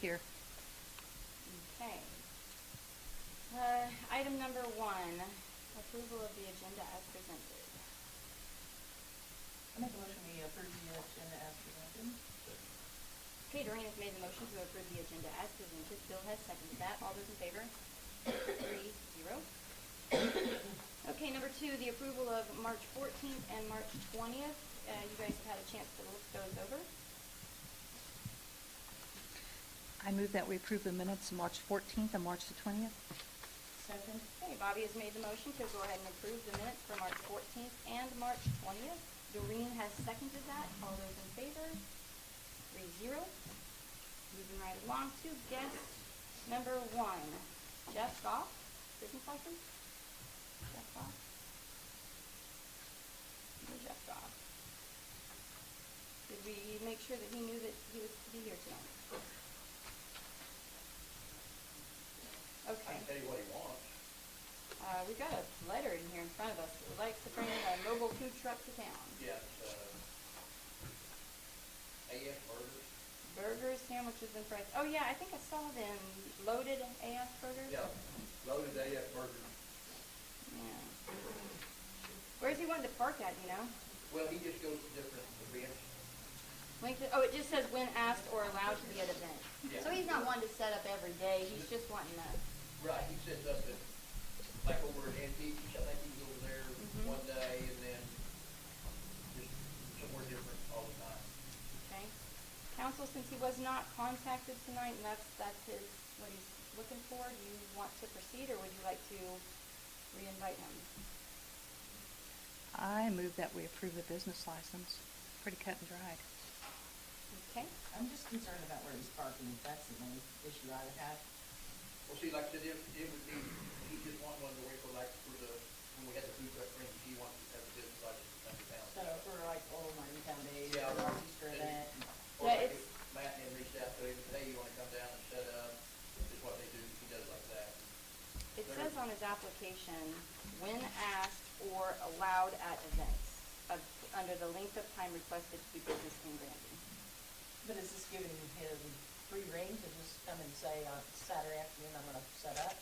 here. Okay. Item number 1, approval of the agenda as presented. I make a motion we approve the agenda as presented. Okay, Doreen has made the motion to approve the agenda as presented. Bill has seconded that. All those in favor? 3-0. Okay, number 2, the approval of March 14th and March 20th. You guys have had a chance to look those over. I move that we approve the minutes March 14th and March the 20th. Second. Okay, Bobby has made the motion to go ahead and approve the minutes for March 14th and March 20th. Doreen has seconded that. All those in favor? 3-0. Moving right along to guest number 1, Jeff Goff, business license. Jeff Goff. Jeff Goff. Did we make sure that he knew that he was to be here tonight? Okay. I can tell you what he wants. We've got a letter in here in front of us that would like to bring a mobile food truck to town. Yes, AF Burgers. Burgers, sandwiches, and fries. Oh yeah, I think I saw them. Loaded AF burgers? Yeah, loaded AF Burgers. Yeah. Where's he wanting to park at, you know? Well, he just goes to different events. Oh, it just says when asked or allowed to be at event. Yeah. So he's not wanting to set up every day. He's just wanting to. Right, he sets up at, like over at Antiques, I think he goes there one day and then just somewhere different all the time. Okay. Council, since he was not contacted tonight, and that's what he's looking for, do you want to proceed, or would you like to re-invite him? I move that we approve the business license. Pretty cut and dried. Okay. I'm just concerned about where he's parking. That's the only issue I would have. Well, see, like I said, it would be, he just wanted one to wait for like for the, when we had the food truck thing, he wanted to have a business license to come to town. So for like old Martin Town Days Yeah, or our Easter and- event. Or Yeah, like it's- if Matt had reached out to him, hey, you wanna come down and set up, is what they do, he does like that. It says on his application, when asked or allowed at events, under the length of time requested to do business in Granby. But is this giving him free rein to just come and say on Saturday afternoon, I'm gonna set up?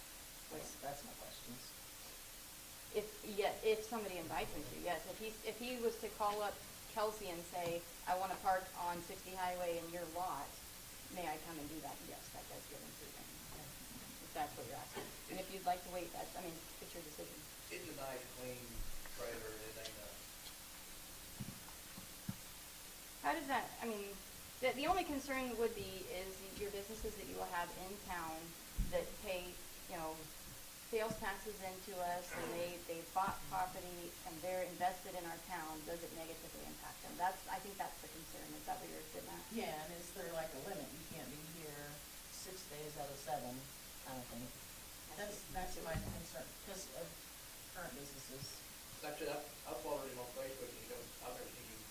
That's my questions. If somebody invites him to, yes. If he was to call up Kelsey and say, I want to park on 60 Highway in your lot, may I come and do that? Yes, that does give him free rein. If that's what you're asking. And if you'd like to wait, it's your decision. It's a nice, clean trailer, it ain't How does that, the only concern would be is your businesses that you will have in town that pay, sales taxes into us, and they bought property and they're invested in our town, does it negatively impact them? I think that's the concern. Is that what you're getting at? Yeah, and is there like a limit? You can't be here 6 days out of 7, kind of thing. That's my concern, because of current businesses. Like I said, I've followed him on Facebook, and I've never seen him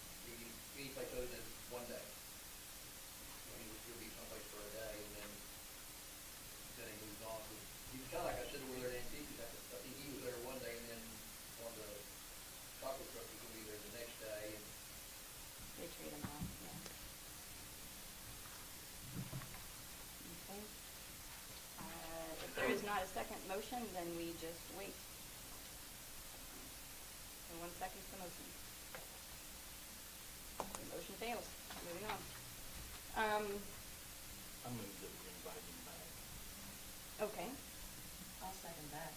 be any place other than one day. He'll be someplace for a day, and then he moves on. He was kinda like I said, over there at Antiques, I think he was there one day, and then one of the taco trucks was gonna be there the next day, and They treat them well, yeah. Okay. If there is not a second motion, then we just wait. And 1 second the motion. The motion fails. Moving on. I move that we invite him back. Okay. I'll second that.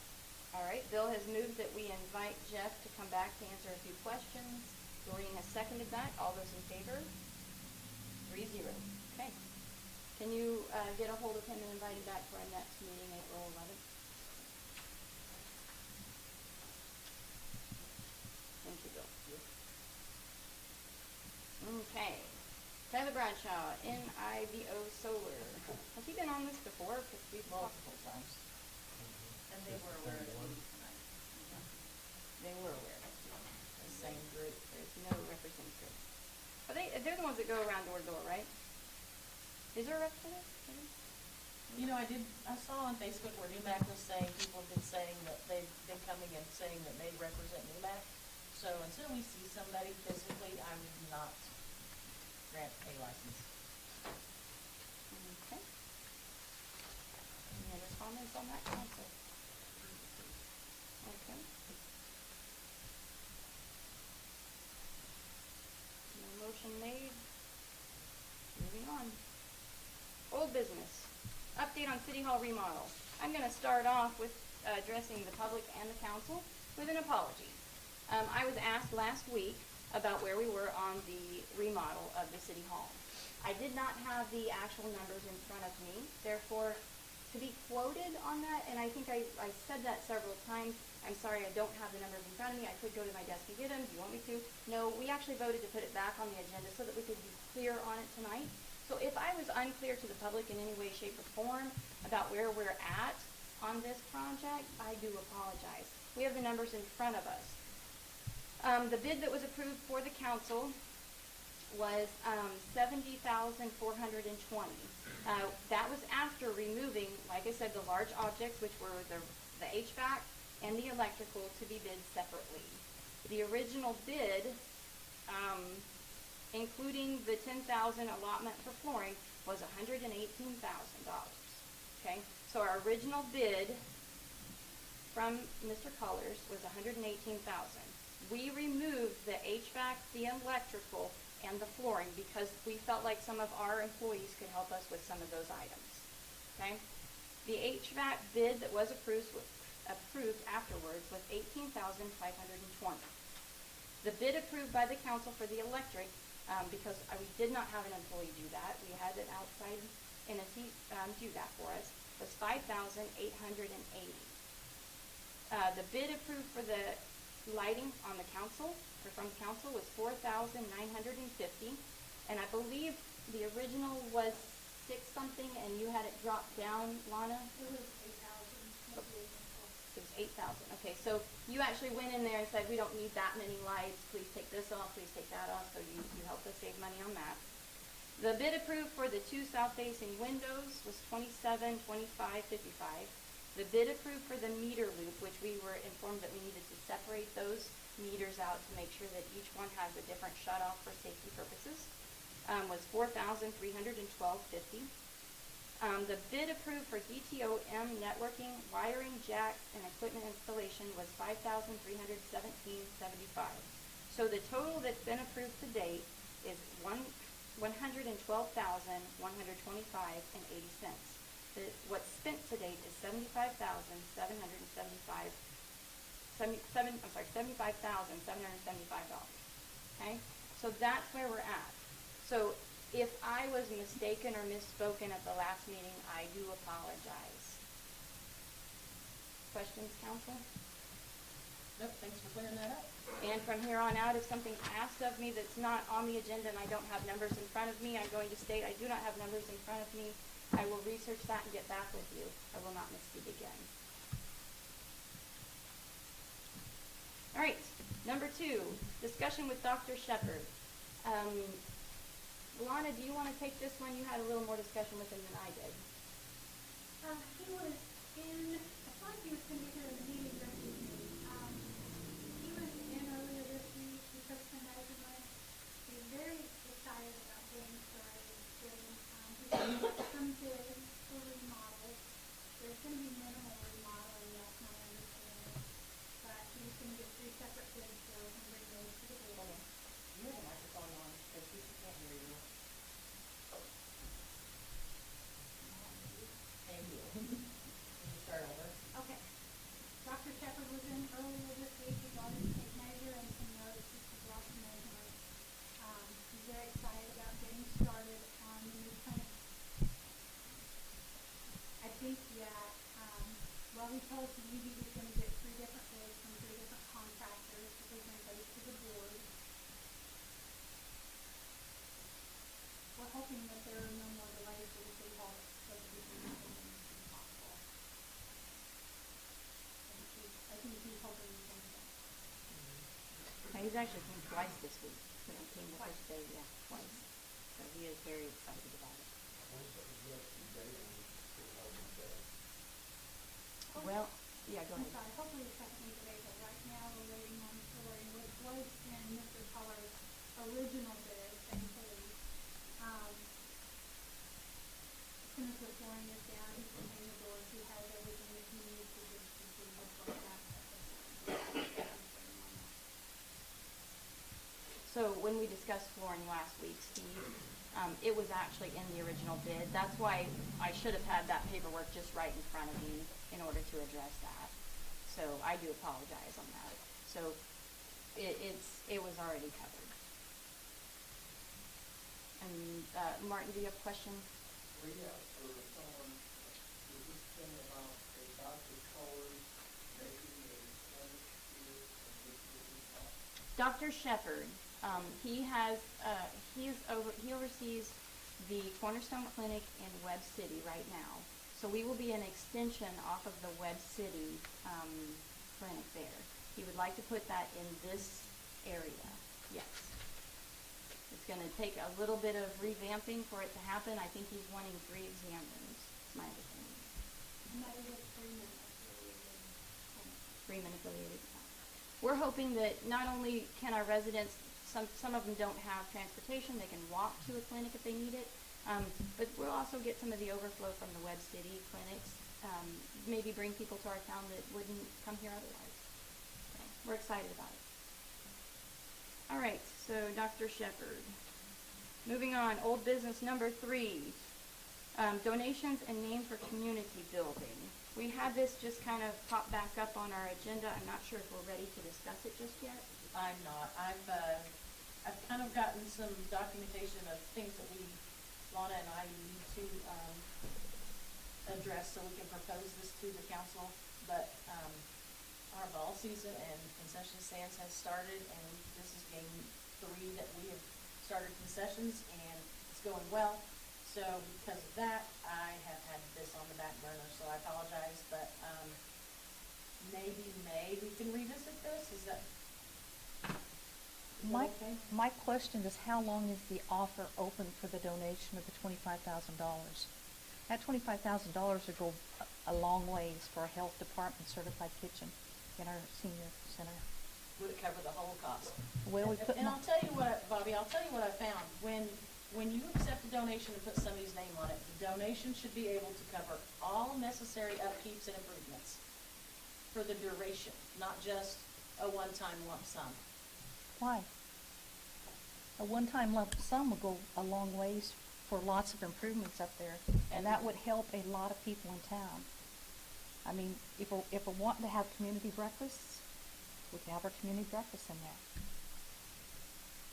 All right. Bill has moved that we invite Jeff to come back to answer a few questions. Doreen has seconded that. All those in favor? 3-0. Okay. Can you get a hold of him and invite him back for our next meeting, April 11th? Thank you, Bill. Okay. Tyler Bradshaw, NIVO Solar. Has he been on this before? Because we've talked. Multiple times. And they were aware of it tonight. They were aware of it. The same group. There's no representative. They're the ones that go around door to door, right? Is there a representative? I saw on Facebook where NewMac was saying, people have been saying that they've been coming and saying that they represent NewMac. So until we see somebody physically, I would not grant a license. Okay. comments on that, council? Okay. No motion made. Moving on. Old business. Update on City Hall remodel. I'm gonna start off with addressing the public and the council with an apology. I was asked last week about where we were on the remodel of the City Hall. I did not have the actual numbers in front of me, therefore, to be quoted on that, and I think I said that several times, I'm sorry I don't have the numbers in front of me, I could go to my desk and get them, do you want me to? No, we actually voted to put it back on the agenda so that we could be clear on it tonight. So if I was unclear to the public in any way, shape, or form about where we're at on this project, I do apologize. We have the numbers in front of us. The bid that was approved for the council was $70,420. That was after removing, like I said, the large objects, which were the HVAC and the electrical, to be bid separately. The original bid, including the $10,000 allotment for flooring, was $118,000. Okay, so our original bid from Mr. Colors was $118,000. We removed the HVAC, the electrical, and the flooring because we felt like some of our employees could help us with some of those items. Okay, the HVAC bid that was approved afterwards was $18,520. The bid approved by the council for the electric, because we did not have an employee do that, we had an outside entity do that for us, was $5,880. The bid approved for the lighting on the council, or from council, was $4,950, and I believe the original was $6 something, and you had it dropped down, Lana? It was 8,000. It was 8,000. Okay, so you actually went in there and said, we don't need that many lights, please take this off, please take that off, so you helped us save money on that. The bid approved for the 2 south-facing windows was $27,2555. The bid approved for the meter loop, which we were informed that we needed to separate those meters out to make sure that each one has a different shut-off for safety purposes, was $4,312.50. The bid approved for DTOM networking, wiring, jacks, and equipment installation was $5,317.75. So the total that's been approved to date is $112,125.80. What's spent to date is $75,775. Okay, so that's where we're at. So if I was mistaken or misspoken at the last meeting, I do apologize. Questions, council? Nope, thanks for clearing that up. And from here on out, if something's asked of me that's not on the agenda and I don't have numbers in front of me, I'm going to state I do not have numbers in front of me. I will research that and get back with you. I will not misspeak again. All right, number 2, discussion with Dr. Shepard. Lana, do you want to take this one? You had a little more discussion with him than I did. He was in, I thought he was going to be here in the meeting this evening. He was in earlier this week. He took some measurements. He's very excited about getting started. He's going to get some bids for remodels. There's going to be minimal remodeling, that's my understanding. But he's going to get 3 separate bids so we can bring those to the board. You have a microphone on, because people can't hear you. Thank you. Can you start over? Okay. Dr. Shepard was in earlier this week. He brought his tape measure and some notes. He brought some measurements. He's very excited about getting started on the new clinic. I think that, well, he told us that he was going to get 3 different bids from 3 different contractors to present those to the board. We're hoping that there are no more delays for the city hall, so that we can move as soon as possible. I think he's hoping the same thing. Now, he's actually came twice this week. He came the first day, yeah, twice. So he is very excited about it. Well, yeah, go I'm ahead. sorry, hopefully the second week of April. Right now, we're waiting on flooring, which was in Mr. Color's original bid, thankfully. As soon as the flooring is down, he can hang the doors. He has a So when we discussed flooring last week, Steve, it was actually in the original bid. That's why I should have had that paperwork just right in front of me in order to address that. So I do apologize on that. So it was already covered. And, Martin, do you have a question? Yeah, for someone, is this thing about a Dr. Colors making a clinic here in this city? Dr. Shepherd, he oversees the Cornerstone Clinic in Webb City right now. So we will be an extension off of the Webb City, clinic there. He would like to put that in this area, yes. It's gonna take a little bit of revamping for it to happen. I think he's wanting 3 exam rooms, is my understanding. And that is a 3-minute. 3-minute affiliated. We're hoping that not only can our residents, some of them don't have transportation, they can walk to a clinic if they need it, but we'll also get some of the overflow from the Webb City clinics, maybe bring people to our town that wouldn't come here otherwise. So we're excited about it. All right, so Dr. Shepherd. Moving on, old business number 3, donations and name for community building. We had this just kind of pop back up on our agenda. I'm not sure if we're ready to discuss it just yet. I'm not. I've kind of gotten some documentation of things that Lana and I need to, address so we can propose this to the council. But, our ball season and concession stands has started, and this is game 3 that we have started concessions, and it's going well. So because of that, I have had this on the back burner, so I apologize, but, maybe May we can revisit this, is that okay? My question is, how long is the offer open for the donation of the $25,000? That $25,000 would go a long ways for a health department certified kitchen in our senior center. Would it cover the whole cost? Well, we put And I'll tell you what, Bobby, I'll tell you what I found. When you accept a donation and put somebody's name on it, the donation should be able to cover all necessary upkeeps and improvements for the duration, not just a one-time lump sum. Why? A one-time lump sum would go a long ways for lots of improvements up there, and that would help a lot of people in town. I mean, if we're wanting to have community breakfasts, we can have our community breakfast in there.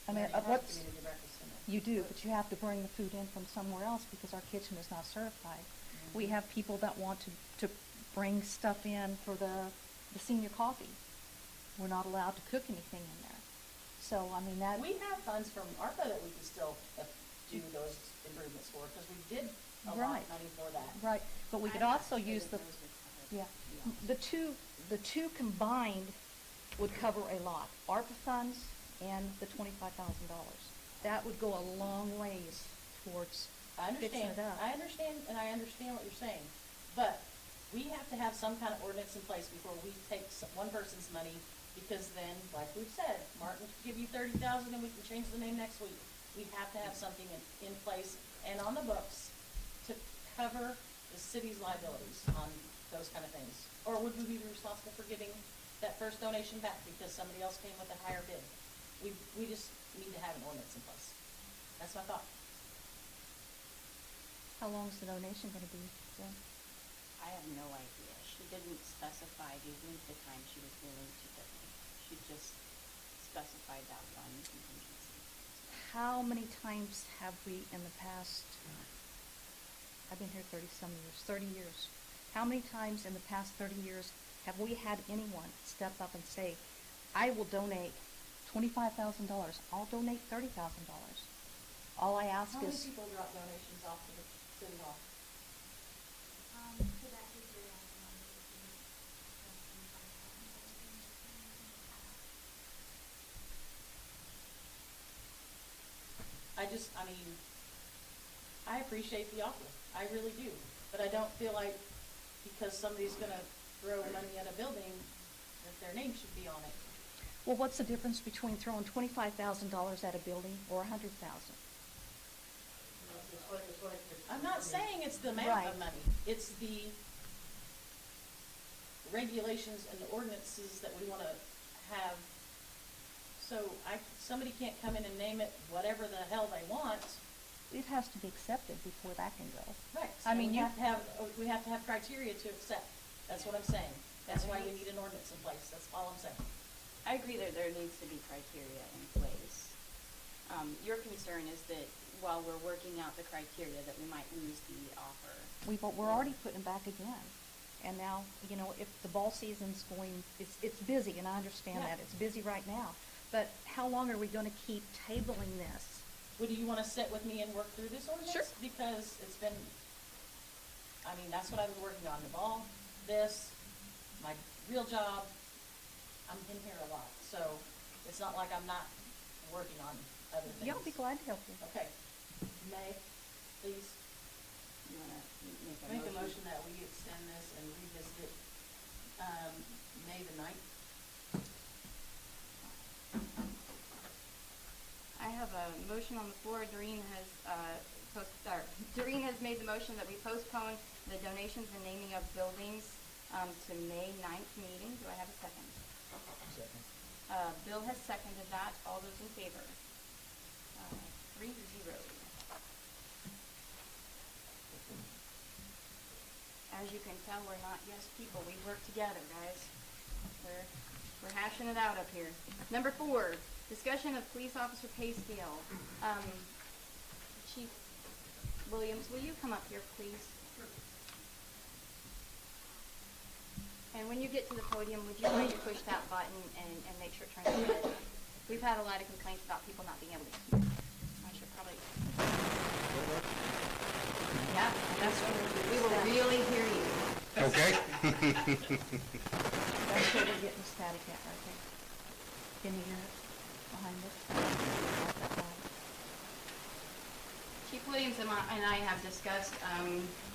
I mean, We already have what's, community breakfast in it. you do, but you have to bring the food in from somewhere else because our kitchen is not certified. We have people that want to bring stuff in for the senior coffee. We're not allowed to cook anything in there. So, I mean, that. We have funds from ARPA that we can still do those improvements for, because we did a lot Right. of money for that. Right, but we could I'm not also sure use that the, those would cover, yeah, the two combined would cover a lot. ARPA funds and the $25,000. That would go a long ways towards I fixing understand, it up. I understand what you're saying, but we have to have some kind of ordinance in place before we take one person's money, because then, like we've said, Martin could give you 30,000 and we can change the name next week. We have to have something in place and on the books to cover the city's liabilities on those kind of things. Or would we be responsible for giving that first donation back because somebody else came with a higher bid? We just need to have an ordinance in place. That's my thought. How long's the donation gonna be, Jen? I have no idea. She didn't specify the length of time she was willing to donate. She just specified that one contingency. How many times have we in the past, I've been here 30-some years, 30 years. How many times in the past 30 years have we had anyone step up and say, I will donate $25,000, I'll donate $30,000. All I ask How many is, people drop donations off to the city hall? So that is your last one. I appreciate the offer. I really do. But I don't feel like because somebody's gonna throw money at a building, that their name should be on it. well, what's the difference between throwing $25,000 at a building or $100,000? I'm not saying it's the amount Right. of money. It's the regulations and the ordinances that we wanna have So somebody can't come in and name it whatever the hell they want. It has to be accepted before that can go. Right. I So mean, we you- have to have criteria to accept. That's what I'm saying. That's why we need an ordinance in place. That's all I'm saying. I agree that there needs to be criteria in place. Your concern is that while we're working out the criteria, that we might lose the offer. We're already putting back again. And now, you know, if the ball season's going, it's busy, and I understand Yeah. that, it's busy right now. But how long are we gonna keep tabling this? Well, do you wanna sit with me and work through this ordinance? Sure. Because it's been, I mean, that's what I've been working on, the ball, this, my real job. I'm in here a lot, so it's not like I'm not working on other things. Yeah, I'll be glad to help you. Okay. May, please, You wanna make a motion? make a motion that we extend this and revisit it, May the 9th. I have a motion on the floor. Doreen has made the motion that we postpone the donations and naming of buildings to May 9th meeting. Do I have a second? Second. Bill has seconded that. All those in favor? 3-0. As you can tell, we're not yes people. We work together, guys. We're hashing it out up here. Number 4, discussion of police officer pay scale. Chief Williams, will you come up here, please? And when you get to the podium, would you like to push that button and make sure it turns red? We've had a lot of complaints about people not being able to hear. I should probably. Yeah, that's what we will really hear you. Okay. That's where we're getting static at right there. Can you hear it behind us? Like that loud. Chief Williams and I have discussed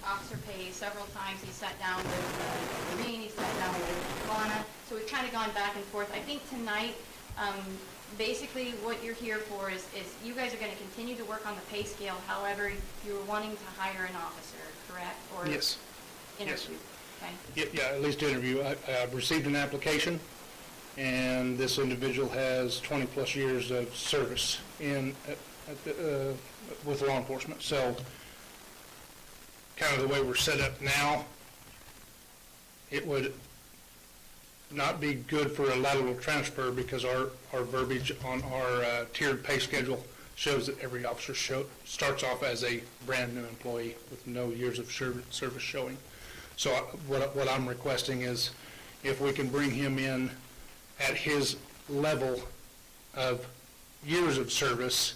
officer pay several times. He sat down with Doreen, he sat down with Lana, so we've kind of gone back and forth. I think tonight, basically what you're here for is you guys are going to continue to work on the pay scale. However, you're wanting to hire an officer, correct? Or Yes. interview, okay? Yeah, at least interview. I've received an application, and this individual has 20-plus years of service with law enforcement. So kind of the way we're set up now, it would not be good for a lateral transfer because our verbiage on our tiered pay schedule shows that every officer starts off as a brand-new employee with no years of service showing. So what I'm requesting is if we can bring him in at his level of years of service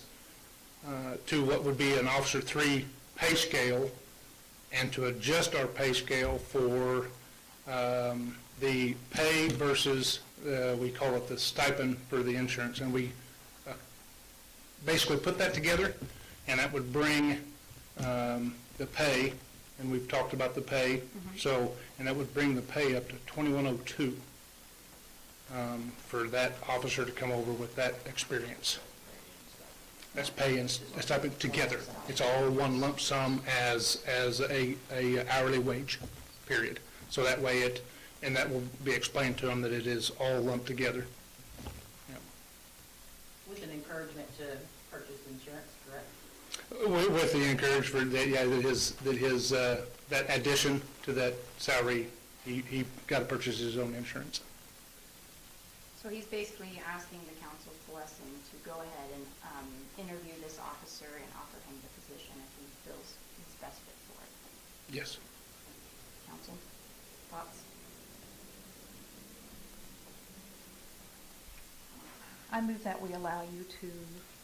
to what would be an Officer 3 pay scale, and to adjust our pay scale for the pay versus, we call it the stipend for the insurance. And we basically put that together, and that would bring the pay, and we've talked about the pay, so, and that would bring the pay up to $21.02 for that officer to come over with that experience. That's pay and stipend together. It's all one lump sum as a hourly wage, period. So that way and that will be explained to them that it is all lumped together. Yeah. With an encouragement to purchase insurance, correct? With the encouragement that, yeah, that addition to that salary, he got to purchase his own insurance. So he's basically asking the council's blessing to go ahead and interview this officer and offer him the position if he feels he's best fit for it. Yes. Council, thoughts? I move that we allow you to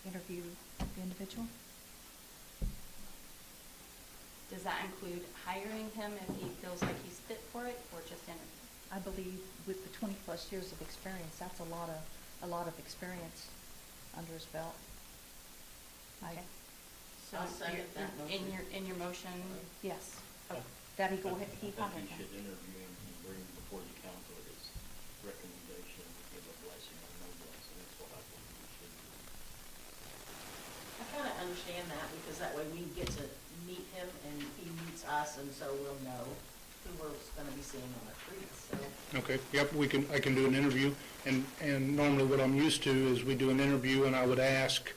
interview the individual. Does that include hiring him if he feels like he's fit for it, or just interview? I believe with the 20-plus years of experience, that's a lot of experience under his belt. Okay. So I'll second that in motion. in your motion, Yes. That he go ahead, he I hired think him. you should interview him and bring him before the council with his recommendation, give a blessing or no blessing. That's what I think we should do. I kind of understand that, because that way we get to meet him and he meets us, and so we'll know. who we're gonna be seeing on the streets, so. Okay, yep, I can do an interview, and normally what I'm used to is we do an interview and I would ask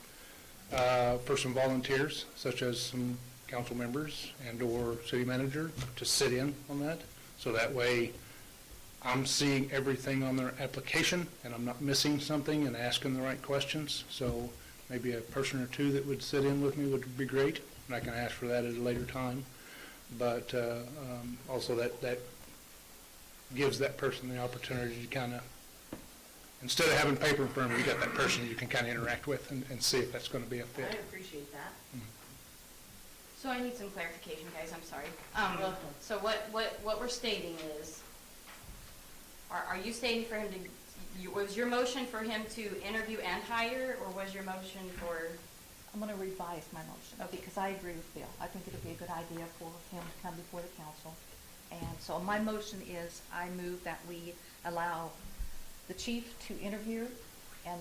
for some volunteers, such as some council members and/or city manager to sit in on that. So that way I'm seeing everything on their application and I'm not missing something and asking the right questions. So maybe a person or two that would sit in with me would be great, and I can ask for that at a later time. But also that gives that person the opportunity to kind of, instead of having paper in front of you, you got that person you can kind of interact with and see if that's going to be a I fit. appreciate that. So I need some clarification, guys, I'm sorry. Welcome. So what we're stating is, are you stating for him to, was your motion for him to interview and hire, or was your motion for? I'm gonna revise my motion, Okay. because I agree with Bill. I think it'd be a good idea for him to come before the council. And so my motion is, I move that we allow the chief to interview and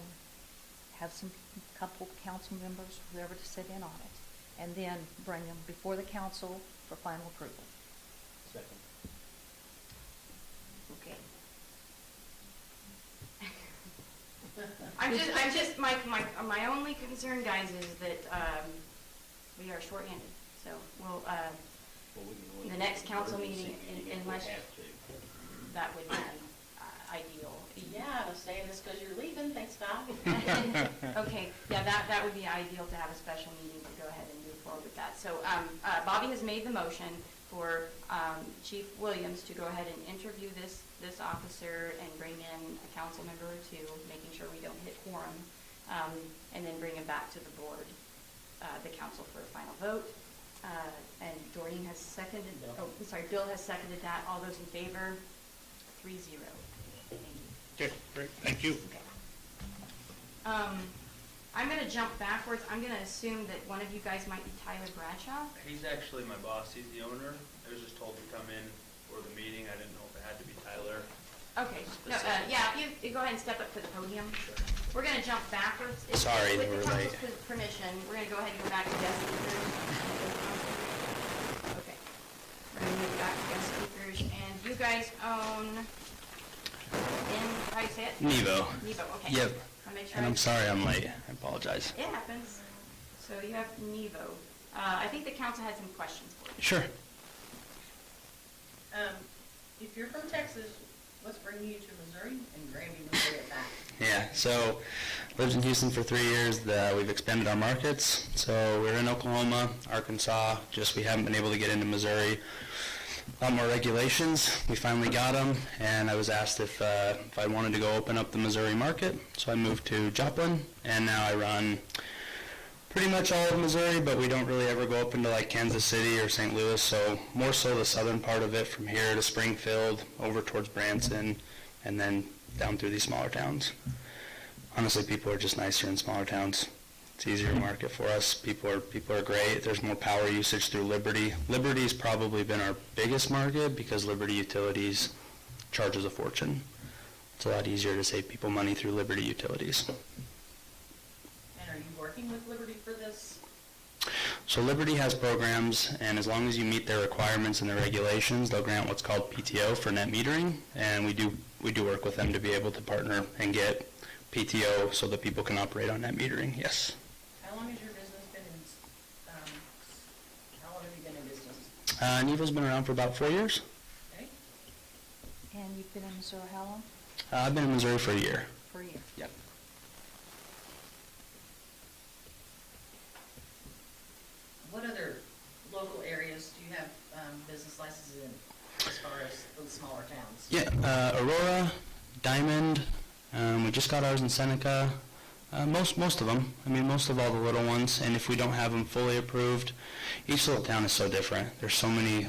have some couple council members, whoever, to sit in on it, and then bring them before the council for final approval. Second. Okay. I'm just, my only concern, guys, is that, we are shorthanded, so we'll, Well, we can always The do next an council emergency meeting, if we unless- have to. that would be ideal. Yeah, saying this because you're leaving, thanks, Val. Okay, yeah, that would be ideal to have a special meeting to go ahead and move forward with that. So, Bobby has made the motion for, Chief Williams to go ahead and interview this officer and bring in a council member or two, making sure we don't hit quorum, and then bring him back to the board, the council for a final vote. And Doreen has seconded, Bill has seconded that. All those in favor? 3-0. Thank you. Okay, great, thank you. Okay. I'm gonna jump backwards. I'm gonna assume that one of you guys might be Tyler Bradshaw. He's actually my boss, he's the owner. I was just told to come in for the meeting, I didn't know if it had to be Tyler. Okay, no, yeah, if you go ahead and step up to the podium. We're gonna jump backwards. Sorry, With the we're late. council's permission, we're gonna go ahead and go back to guest speakers. Okay. We're gonna move back to guest speakers, and you guys own, how do you say it? Nevo. Nevo, okay. Yep. Wanna make sure And I- I'm sorry I'm late. I apologize. It happens. So you have Nevo. I think the council had some questions for you. Sure. If you're from Texas, what's bringing you to Missouri and Granby, Missouri at that? Yeah, so lived in Houston for 3 years. We've expanded our markets. So we're in Oklahoma, Arkansas, just we haven't been able to get into Missouri. A lot more regulations. We finally got them, and I was asked if I wanted to go open up the Missouri market. So I moved to Joplin, and now I run pretty much all of Missouri, but we don't really ever go up into like Kansas City or St. Louis, so more so the southern part of it from here to Springfield, over towards Branson, and then down through these smaller towns. Honestly, people are just nicer in smaller towns. It's easier market for us. People are great. There's more power usage through Liberty. Liberty's probably been our biggest market because Liberty Utilities charges a fortune. It's a lot easier to save people money through Liberty Utilities. And are you working with Liberty for this? So Liberty has programs, and as long as you meet their requirements and their regulations, they'll grant what's called PTO for net metering, and we do work with them to be able to partner and get PTO so that people can operate on net metering, yes. How long has your business been in, how long have you been in business? Nevo's been around for about 4 years. Okay. And you've been in Missouri how long? I've been in Missouri for a year. For a year. Yep. What other local areas do you have business licenses in as far as those smaller towns? Yeah, Aurora, Diamond, we just got ours in Seneca. Most of them. I mean, most of all the little ones. And if we don't have them fully approved, each little town is so different. There's so many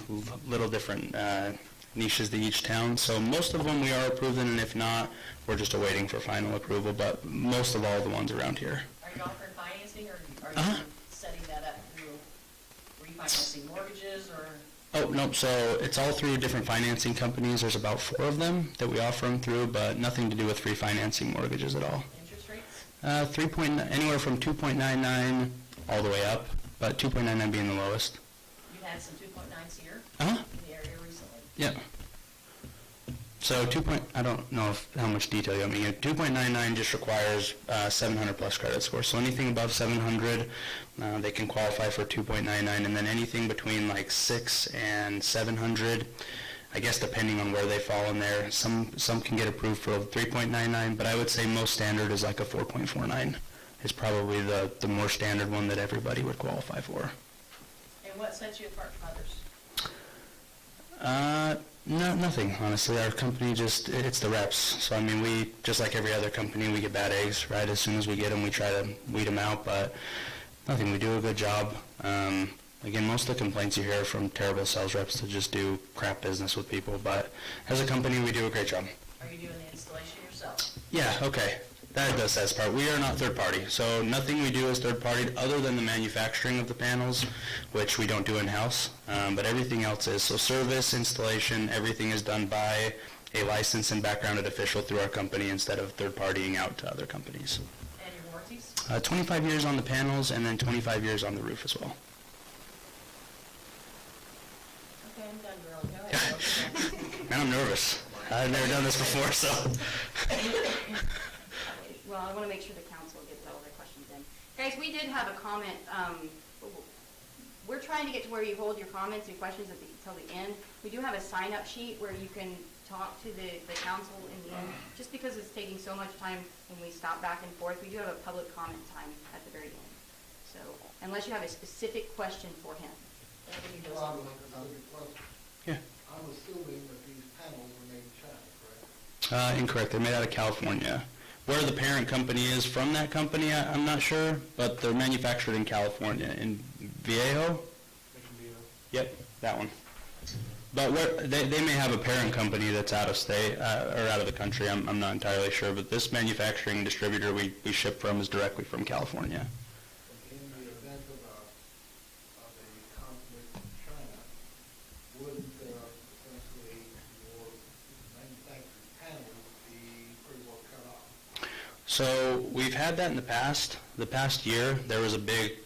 little different niches to each town. So most of them we are approved in, and if not, we're just awaiting for final approval. But most of all the ones around here. Are you offering financing, or are Uh-huh. you setting that up through refinancing mortgages, or? Oh, no, so it's all through different financing companies. There's about 4 of them that we offer them through, but nothing to do with refinancing mortgages at all. Interest rates? Anywhere from 2.99 all the way up, but 2.99 being the lowest. You've had some 2.9s here Uh-huh. in the area recently. Yeah. So I don't know how much detail you want me to give. 2.99 just requires 700 plus credit score. So anything above 700, they can qualify for 2.99, and then anything between like 6 and 700, I guess depending on where they fall in there, some can get approved for 3.99, but I would say most standard is like a 4.49 is probably the more standard one that everybody would qualify for. And what sets you apart from others? No, nothing, honestly. Our company it's the reps. So, I mean, we, just like every other company, we get bad eggs, right? As soon as we get them, we try to weed them out, but nothing. We do a good job. Again, most of the complaints you hear are from terrible sales reps that just do crap business with people, but as a company, we do a great job. Are you doing the installation yourself? Yeah, okay. That does set us apart. We are not third party, so nothing we do is third party other than the manufacturing of the panels, which we don't do in-house, but everything else is. So service, installation, everything is done by a licensed and backgrounded official through our company instead of third partying out to other companies. And your warranties? 25 years on the panels and then 25 years on the roof as well. Okay, I'm done, girl. Go ahead. Man, I'm nervous. I've never done this before, so. Well, I want to make sure the council gets all their questions in. Guys, we did have a comment, we're trying to get to where you hold your comments and questions till the end. We do have a sign-up sheet where you can talk to the council in the end. Just because it's taking so much time when we stop back and forth, we do have a public comment time at the very end. So, unless you have a specific question for him. Well, I would like another question. Yeah. I'm assuming that these panels are made in China, correct? Incorrect. They're made out of California. Where the parent company is from that company, I'm not sure, but they're manufactured in California, in Viejo? Yep, that one. But they may have a parent company that's out of state, or out of the country, I'm not entirely sure, but this manufacturing distributor we ship from is directly from California. In the event of a conflict in China, would essentially your manufactured panels be pretty well cut off? So we've had that in the past. The past year, there was a big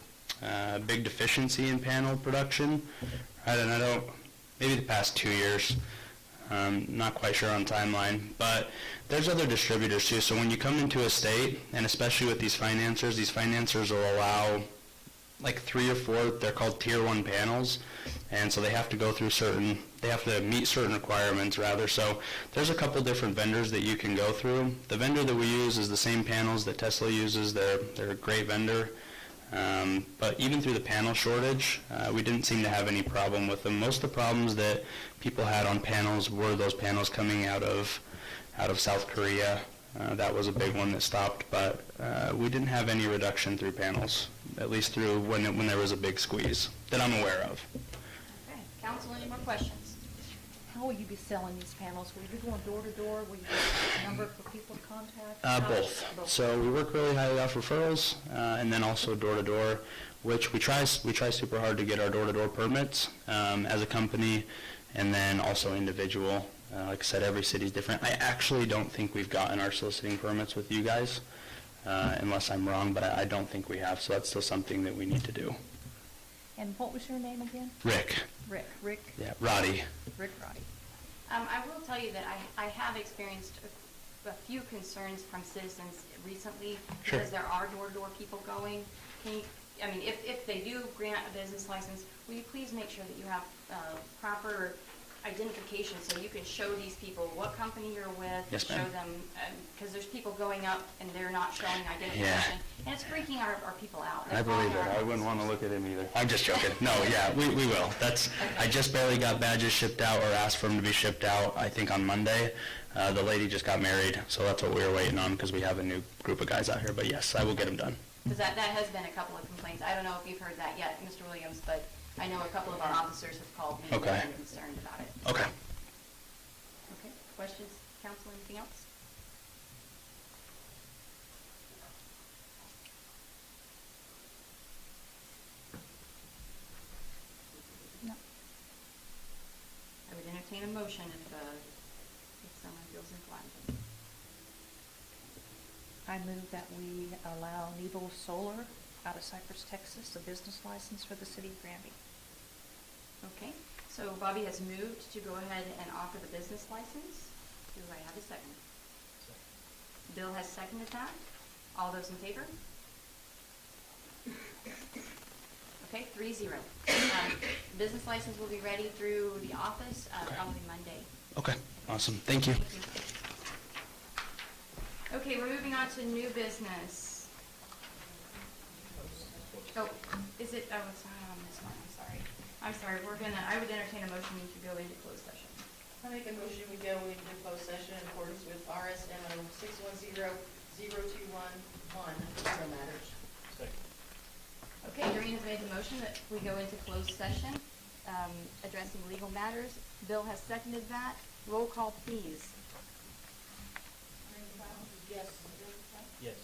deficiency in panel production. Right, maybe the past 2 years. Not quite sure on timeline, but there's other distributors too. So when you come into a state, and especially with these financiers will allow like 3 or 4, they're called tier 1 panels, and so they have to go through they have to meet certain requirements rather. So there's a couple different vendors that you can go through. The vendor that we use is the same panels that Tesla uses. They're a great vendor. But even through the panel shortage, we didn't seem to have any problem with them. Most of the problems that people had on panels were those panels coming out of South Korea. That was a big one that stopped, but we didn't have any reduction through panels, at least through when there was a big squeeze that I'm aware of. Okay, council, any more questions? How will you be selling these panels? Will you be going door to door? Will you have a number for people to contact? Both. So we work really highly off referrals, and then also door to door, which we try super hard to get our door to door permits as a company, and then also individual. Like I said, every city's different. I actually don't think we've gotten our soliciting permits with you guys, unless I'm wrong, but I don't think we have, so that's still something that we need to do. And what was your name again? Rick. Rick? Yeah, Roddy. Rick Roddy. I will tell you that I have experienced a few concerns from citizens recently. Sure. Because there are door-to-door people going. If they do grant a business license, will you please make sure that you have proper identification so you can show these people what company you're with? Yes, ma'am. Show them, because there's people going up and they're not showing identification. And it's freaking our people out. They're I believe calling it. our I wouldn't want to officers. look at him either. I'm just joking. No, yeah, we will. I just barely got badges shipped out or asked for them to be shipped out, I think on Monday. The lady just got married, so that's what we were waiting on because we have a new group of guys out here. But yes, I will get them done. Because that has been a couple of complaints. I don't know if you've heard that yet, Mr. Williams, but I know a couple of our officers have called me and Okay. been concerned about it. Okay. Okay, questions, council, anything else? No. I would entertain a motion if someone feels inclined. I move that we allow Nebo Solar out of Cypress, Texas, a business license for the city of Granby. Okay, So Bobby has moved to go ahead and offer the business license. Do I have a second? Bill has seconded that. All those in favor? Okay, 3-0. Business license will be ready through the office, probably Monday. Okay, awesome, thank you. Thank you. Okay, we're moving on to new business. Oh, is it, oh, it's not on this one, I'm sorry, I would entertain a motion to go into closed session. I make a motion, we go into closed session in accordance with RSMO 610-0211, legal matters. Okay, Doreen has made the motion that we go into closed session, addressing legal matters. Bill has seconded that. Roll call, please. Yes. Yes.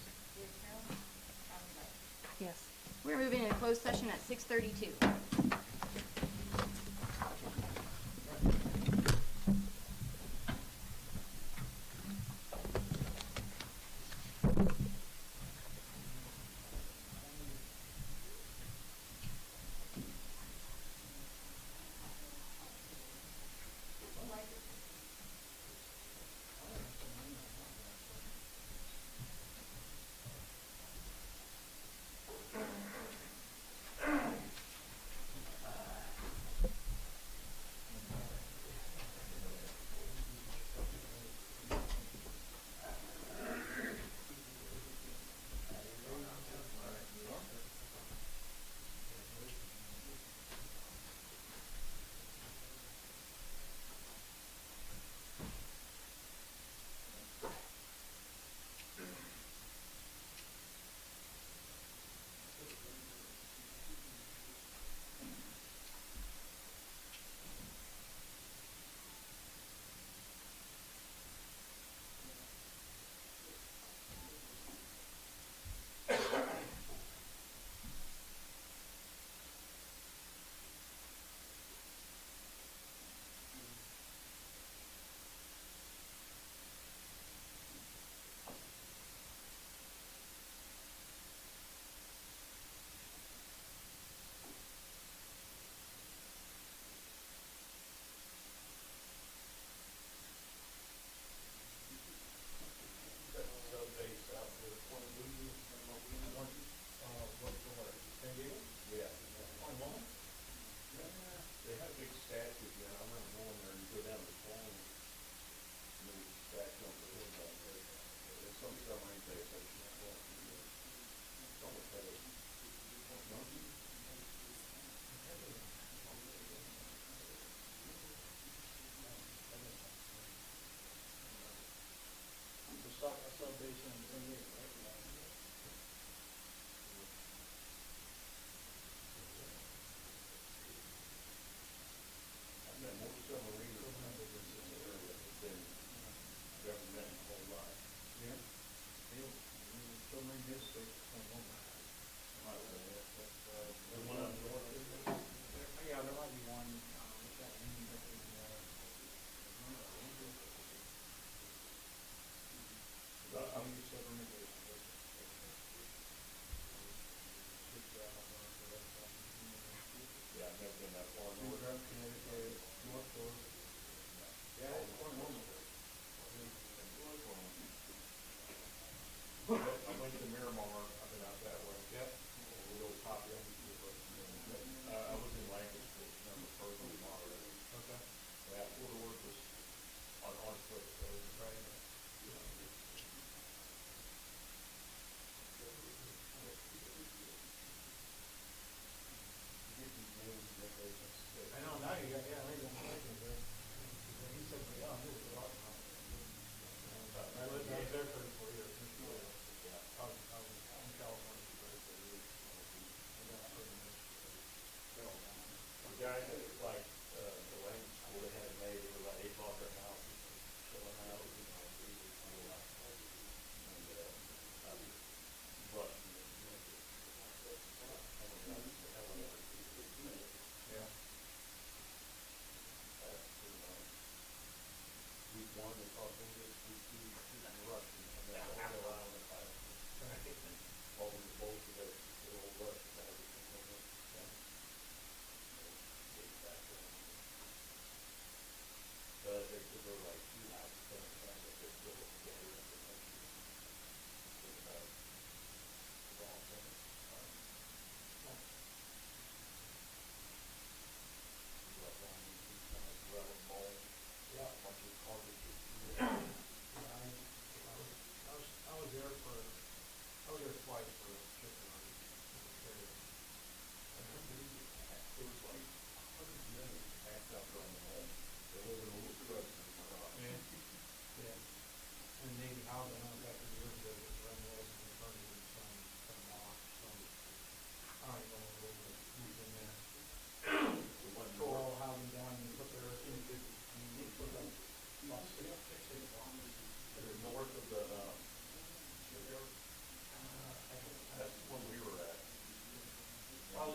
Yes. We're moving into closed session at 6:32.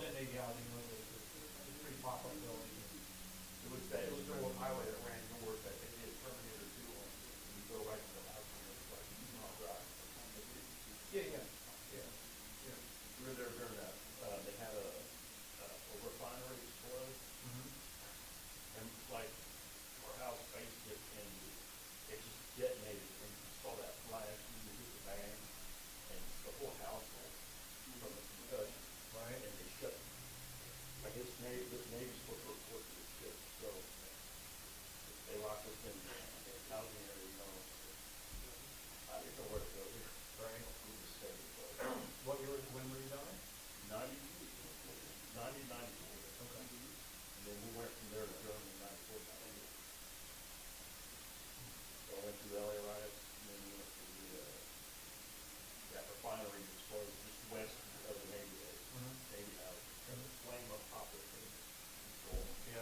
San Diego Housing was a pretty pop-up building. It was that, it was the old highway that ran north, that they did Terminator 2 on, and you go right to the house, and it's like 2 mile drive. Yeah. Yeah. We were there during that, they had a refinery explode, and like, our house faced it, and it just detonated, and you saw that flash, and you hit the bang, and the whole house went from the concussion. Right. And they shut, I guess this Navy supposed to report to the ship, so they locked us in housing area, you know. I didn't know where to go here. Right. We just stayed, but What year, when were you dying? 90, 94. Okay. And then we went from there to Germany in 94. So I went to LA riots, and then we went to that refinery that's closed just west of the Navy base, Navy House. And the flame up top of it. Yeah.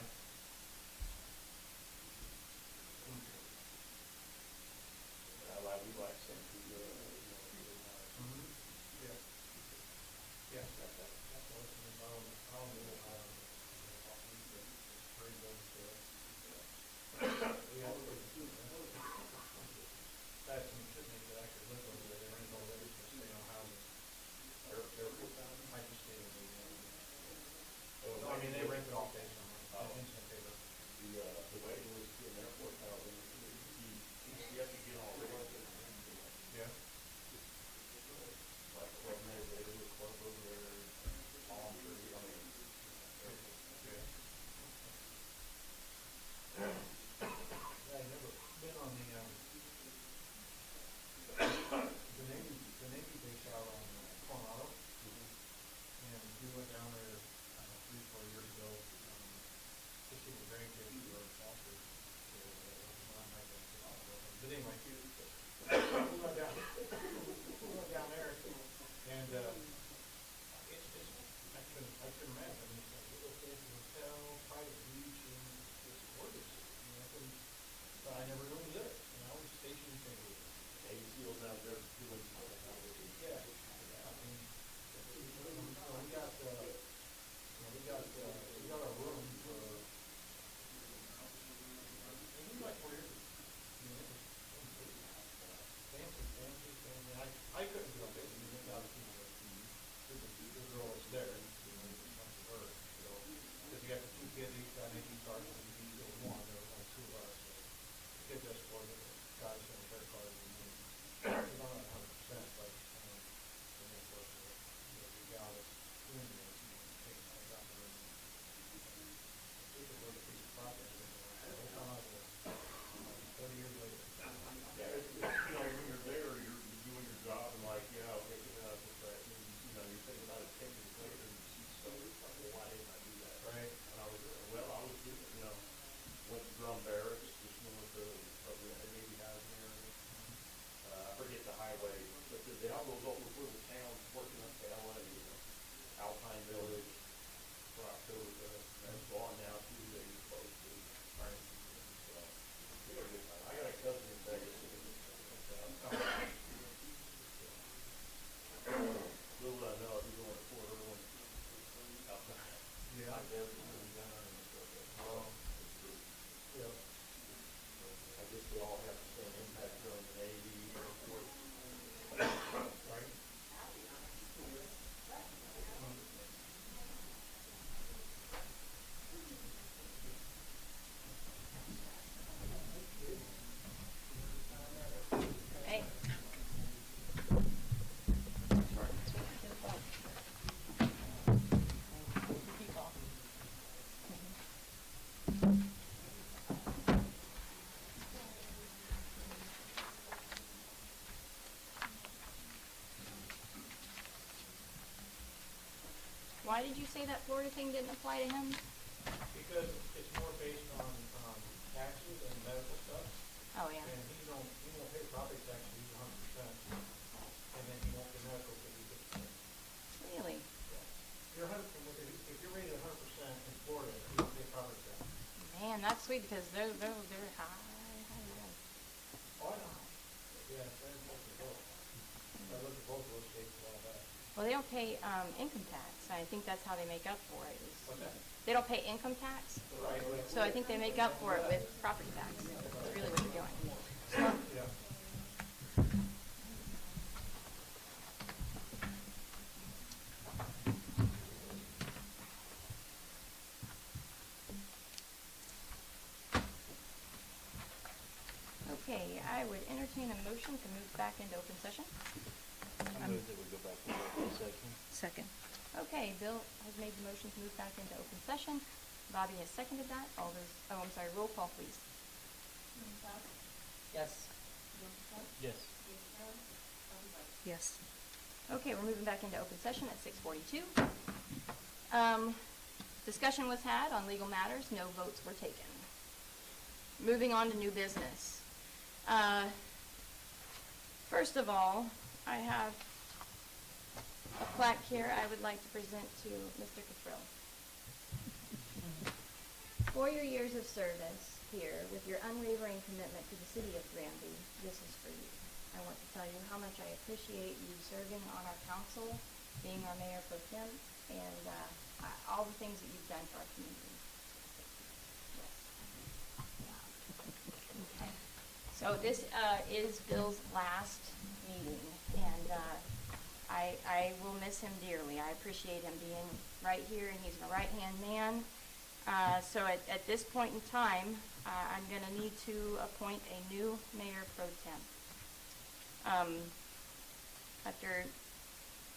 We like some people, Yeah. Yeah, that's what it's about. I don't know, it's pretty good, we have that's some shipmates that actually live over there, they know they're just stay on houses. They're I just stay over there. I mean, they rent it off days on instant paper. the way it was to an airport housing, you have to get all ready. Yeah. Like 12 minutes later, we club over there, palm tree, I mean, Yeah. Yeah, I never been on the Navy base out on Coronado. And we went down there, I don't know, 3 or 4 years ago, to see the grandkids who were fostered. But anyway, we went down there, and I couldn't imagine. I mean, it's like a little fancy hotel, private beach, and it's gorgeous. You know, but I never knew it was there. And I was stationed in St. Louis. Navy SEALs out there doing Yeah. I mean, we got our room for, it was like 4 years ago. I mean, it was fancy. I couldn't do it, because obviously the girl was there, and it was much of her, so, because you got the 2 kids, each got Navy sergeant, and each was 1, there was only 2 of us, so the kids escorted, guys in their cars, and we don't have 100%, but, and of course, the gal that's doing this, taking things out there, and it's a really piece of property, and they come out with 30 years later. Yeah, you know, when you're there, you're doing your job, and like, yeah, okay, but, you know, you're thinking about it 10 years later, and you see stuff, it's like, well, why didn't I do that? Right. And I was, I was doing, you know, went to Drum Barracks, just north of the Navy housing area. I forget the highway, but they all those old little towns working up to LA, you know, Alpine Village, that's gone now too, they use close to, right? So, we had a good time. I got a cousin in Vegas. Little did I know, he's going to Fort Irwin. Outside. Yeah. Like there, and down and stuff. Yeah. I guess they all have the same impact on the Navy, Air Force. Right. Hey. People. Why did you say that Florida thing didn't apply to him? Because it's more based on, taxes and medical stuff. Oh, yeah. And he won't pay property tax, he's 100%. And then he won't pay medical, because he's 50%. Really? You're if you're rated 100% in Florida, you don't pay property tax. Man, that's sweet because they're high. Oh, I know. Yeah, it's very important to vote. I looked at both of those states a while back. Well, they don't pay, income tax. I think that's how they make up for it. What's that? They don't pay income tax, so I think they make up for it with property tax. That's really what they're doing. So, okay, I would entertain a motion to move back into open session. I move that we go back to open session. Second. Okay, Bill has made the motion to move back into open session. Bobby has seconded that. All those, oh, I'm sorry, roll call, please. Yes. Yes. Yes. Okay, we're moving back into open session at 6:42. Discussion was had on legal matters, no votes were taken. Moving on to new business. First of all, I have a plaque here I would like to present to Mr. Cottrell. For your years of service here, with your unwavering commitment to the city of Granby, this is for you. I want to tell you how much I appreciate you serving on our council, being our mayor pro tem, and all the things that you've done for our community. Yes. Yeah. Okay. So this is Bill's last meeting, and I will miss him dearly. I appreciate him being right here, and he's my right-hand man. So at this point in time, I'm going to need to appoint a new mayor pro tem. After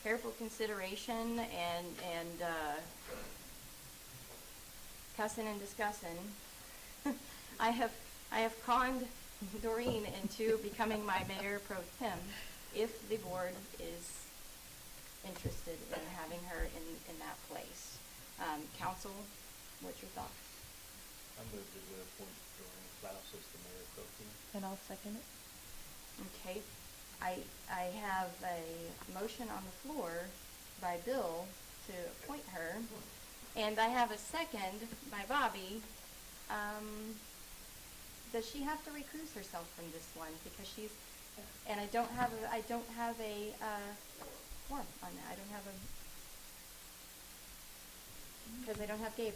careful consideration and cussing and discussing, I have conned Doreen into becoming my mayor pro tem if the board is interested in having her in that place. Council, what's your thoughts? I move that we appoint Doreen Klaus as the mayor pro tem. And I'll second it. Okay, I have a motion on the floor by Bill to appoint her, and I have a second by Bobby. Does she have to recuse herself from this one because she's? And I don't have a form on that. I don't have a because I don't have Gabe.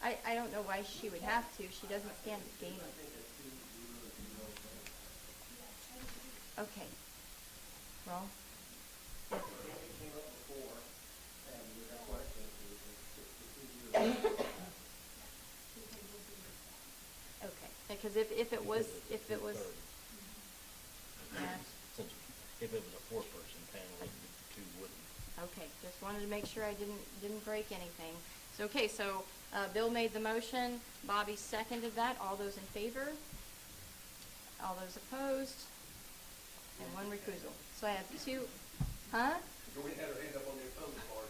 I don't know why she would have to. She doesn't stand with Gabe. Okay. Well. Okay, because if it was, yeah, Since if it was a four-person panel, the two wouldn't. okay, just wanted to make sure I didn't break anything. So, okay, so, Bill made the motion, Bobby seconded that, all those in favor? All those opposed? And one recusal. So I have two, huh? Doreen had her hand up on the opposed part.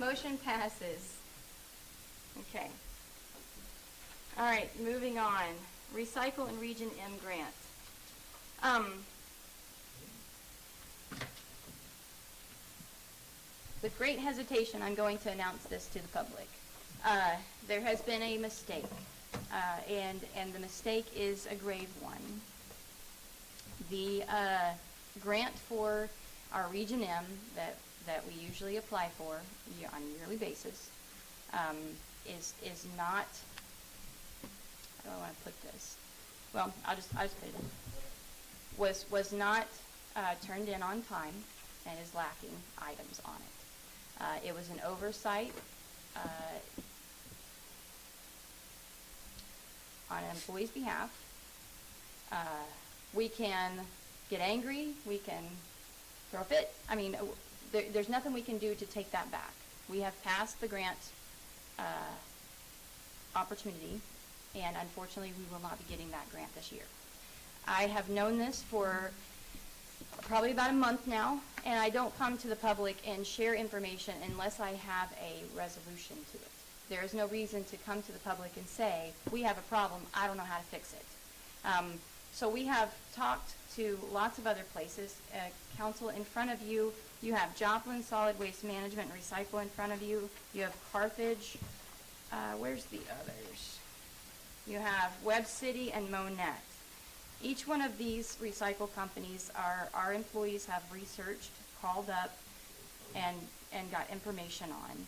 Motion passes. Okay. All right, moving on. Recycle and Region M grant. With great hesitation, I'm going to announce this to the public. There has been a mistake, and the mistake is a grave one. The grant for our Region M that we usually apply for on a yearly basis is not. How do I want to put this? Well, I'll just put it in. Was not turned in on time and is lacking items on it. It was an oversight on an employee's behalf. We can get angry, we can throw a fit. I mean, there's nothing we can do to take that back. We have passed the grant opportunity, and unfortunately we will not be getting that grant this year. I have known this for probably about a month now, and I don't come to the public and share information unless I have a resolution to it. There is no reason to come to the public and say, we have a problem, I don't know how to fix it. So we have talked to lots of other places. Council, in front of you, you have Joplin Solid Waste Management and Recycle in front of you. You have Carthage. Where's the others? You have Webb City and Monette. Each one of these recycle companies our employees have researched, called up, and got information on.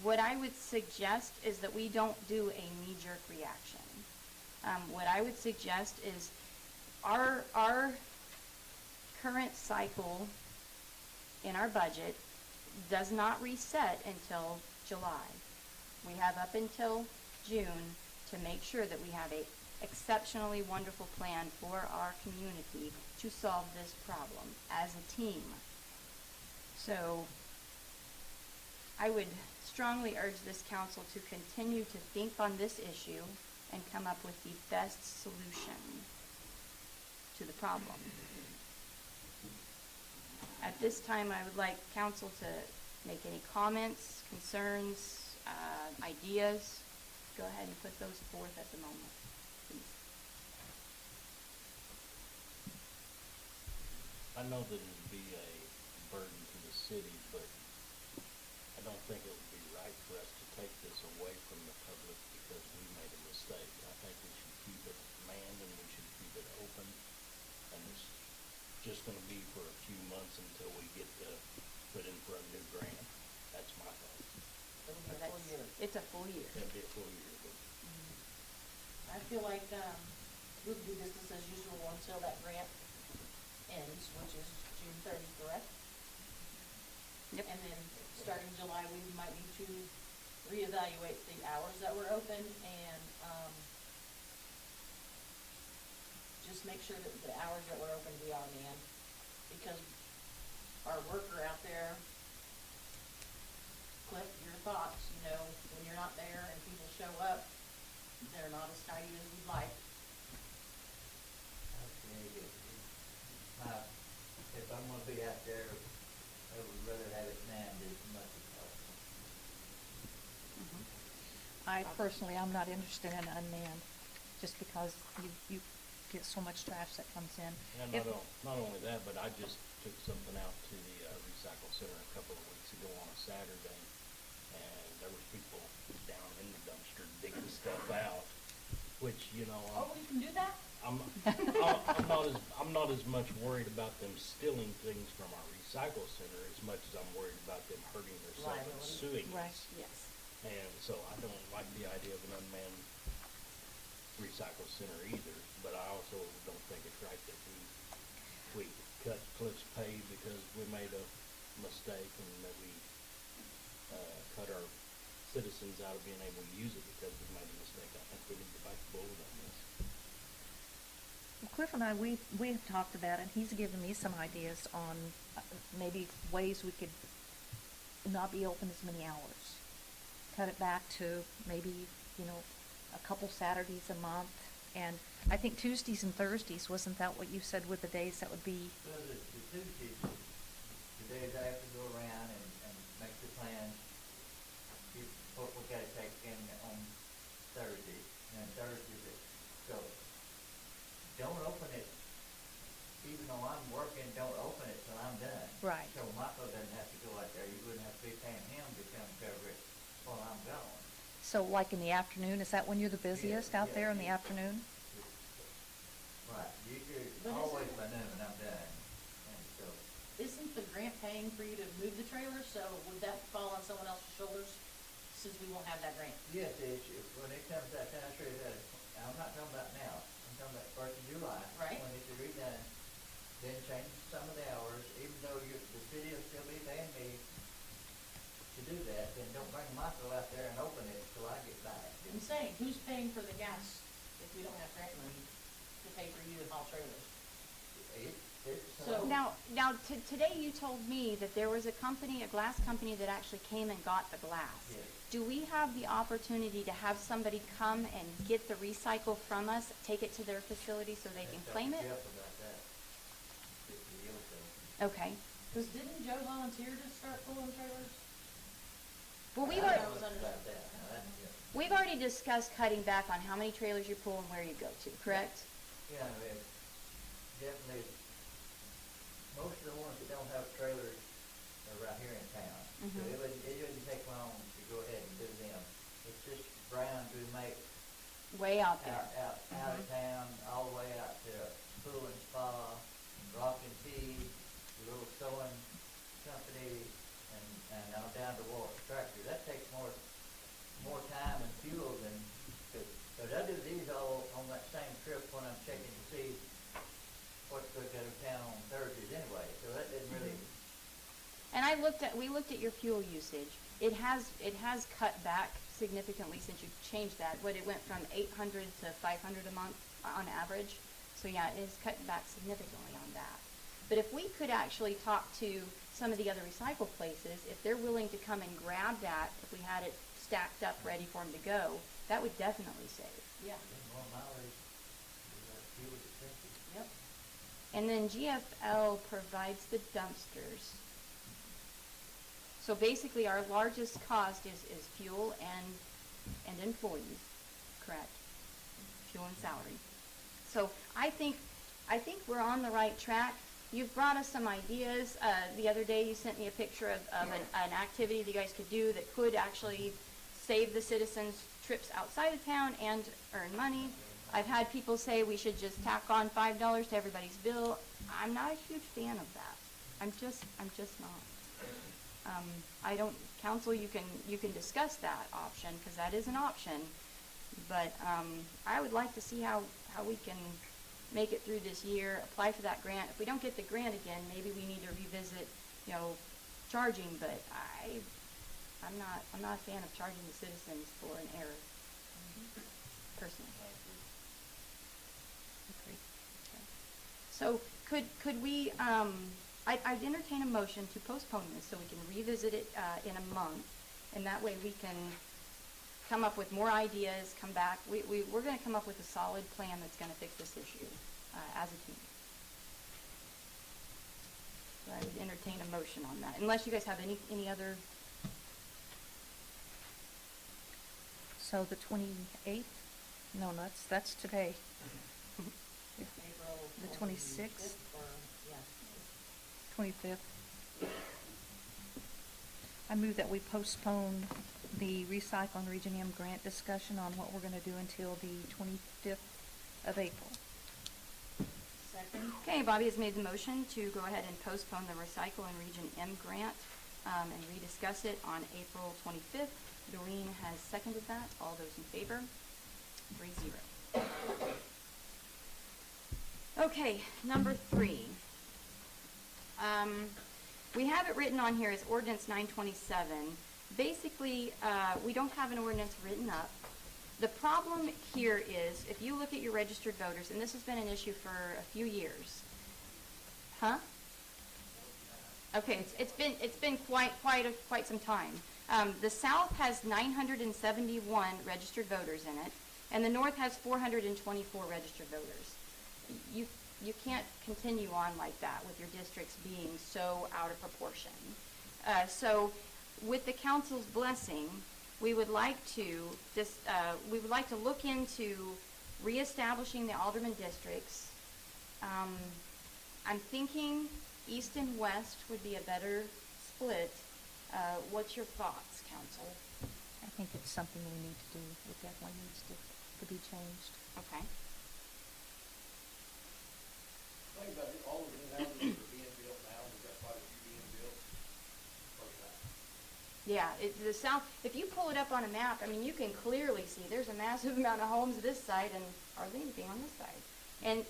What I would suggest is that we don't do a knee-jerk reaction. What I would suggest is our current cycle in our budget does not reset until July. We have up until June to make sure that we have a exceptionally wonderful plan for our community to solve this problem as a team. So I would strongly urge this council to continue to think on this issue and come up with the best solution to the problem. At this time, I would like council to make any comments, concerns, ideas. Go ahead and put those forth at the moment, please. I know that it'd be a burden to the city, but I don't think it would be right for us to take this away from the public because we made a mistake. I think we should keep it manned and we should keep it open. And it's just gonna be for a few months until we get to put in for a new grant. That's my thought. It'll be a full year. It's a full year. That'd be a full year, but I feel like, we'll do business as usual until that grant ends, which is June 30, correct? Yep. And then starting July, we might need to reevaluate the hours that were open and, just make sure that the hours that were open be on manned. Because our worker out there, Cliff, your thoughts, when you're not there and people show up, they're not as tidy as we'd like. Okay, if I'm gonna be out there, I would rather have it manned as much as possible. I personally, I'm not interested in unmanned, just because you get so much trash that comes in. and If- not only that, but I just took something out to the recycle center a couple of weeks ago on a Saturday, and there was people down in the dumpster digging stuff out, which, Oh, we can do that? I'm not as much worried about them stealing things from our recycle center as much as I'm worried about them hurting themselves and Liability. suing us. Right. Yes. And so I don't like the idea of an unmanned recycle center either, but I also don't think it's right that we cut Cliff's pay because we made a mistake and that we, cut our citizens out of being able to use it because we made a mistake. I think we need to bite the bullet on this. Well, Cliff and I, we have talked about it, and he's given me some ideas on maybe ways we could not be open as many hours. Cut it back to maybe, a couple Saturdays a month. And I think Tuesdays and Thursdays, wasn't that what you said were the days that would be? So the Tuesdays, the days I have to go around and make the plans, what we gotta take in on Thursday, and Thursdays it goes. Don't open it, even though I'm working, don't open it till I'm done. Right. So Michael doesn't have to go out there, you wouldn't have to be paying him to come cover it while I'm gone. So like in the afternoon, is that when you're the busiest out there in the afternoon? Right, you could, But always isn't- by noon, I'm done, and so, Isn't the grant paying for you to move the trailer, so would that fall on someone else's shoulders since we won't have that grant? yes, when it comes that time, sure, I'm not talking about now, I'm talking about first of July. Right. When it's redone, then change some of the hours, even though the city will still be paying me to do that, then don't bring Michael out there and open it till I get back. I'm saying, who's paying for the gas if we don't have grant money to pay for you to haul trailers? It's, So- Now, today you told me that there was a glass company that actually came and got the glass. Yes. Do we have the opportunity to have somebody come and get the recycle from us, take it to their facility so they can claim it? Jeff about that. It's the deal, so. Okay. Cause didn't Joe volunteer to start pulling trailers? Well, I was under About that, now that's, yeah. we've already discussed cutting back on how many trailers you pull and where you go to, correct? Yeah, I mean, definitely, most of the ones that don't have trailers are right here in town. So Mhm. it wouldn't take long to go ahead and do them. It's just Brown to make Way out there. Out of town, all the way out to Pool and Spa, Rock and Tea, the little sewing company, and on down to Walt's Tractor. That takes more time and fuel than, because I do these all on that same trip when I'm checking to see what's going to go to town on Thursdays anyway, so that didn't really, And we looked at your fuel usage. It has cut back significantly since you changed that. It went from 800 to 500 a month on average. So yeah, it has cut back significantly on that. But if we could actually talk to some of the other recycle places, if they're willing to come and grab that, if we had it stacked up ready for them to go, that would definitely save. Yeah. get more mileage, that fuel is expensive. Yep. And then GFL provides the dumpsters. So basically, our largest cost is fuel and employees, correct? Fuel and salary. So I think we're on the right track. You've brought us some ideas. The other day, you sent me a picture of an activity that you guys could do that could actually save the citizens trips outside of town and earn money. I've had people say we should just tack on $5 to everybody's bill. I'm not a huge fan of that. I'm just not. Council, you can discuss that option, because that is an option, but I would like to see how we can make it through this year, apply for that grant. If we don't get the grant again, maybe we need to revisit, charging, but I'm not a fan of charging the citizens for an error, personally. Okay. So could we, I'd entertain a motion to postpone this so we can revisit it in a month, and that way we can come up with more ideas, come back. We're going to come up with a solid plan that's going to fix this issue as a team. So I would entertain a motion on that, unless you guys have any other. So the 28th? No, that's today. April The 26th? Or, yeah. 25th. I move that we postpone the Recycle and Region M grant discussion on what we're going to do until the 25th of April. Second? Okay, Bobby has made the motion to go ahead and postpone the Recycle and Region M grant and rediscuss it on April 25th. Doreen has seconded that. All those in favor? 3-0. Okay, number 3. We have it written on here as ordinance 927. Basically, we don't have an ordinance written up. The problem here is, if you look at your registered voters, and this has been an issue for a few years. Huh? Okay, it's been quite some time. The South has 971 registered voters in it, and the North has 424 registered voters. You can't continue on like that with your districts being so out of proportion. So, with the council's blessing, we would like to look into reestablishing the alderman districts. I'm thinking east and west would be a better split. What's your thoughts, council? I think it's something we need to do. It definitely needs to be changed. Okay. Think about it, all of the houses that are being built now, we've got quite a few being built first time. Yeah, the South, if you pull it up on a map, I mean, you can clearly see there's a massive amount of homes this side and hardly anything on this side.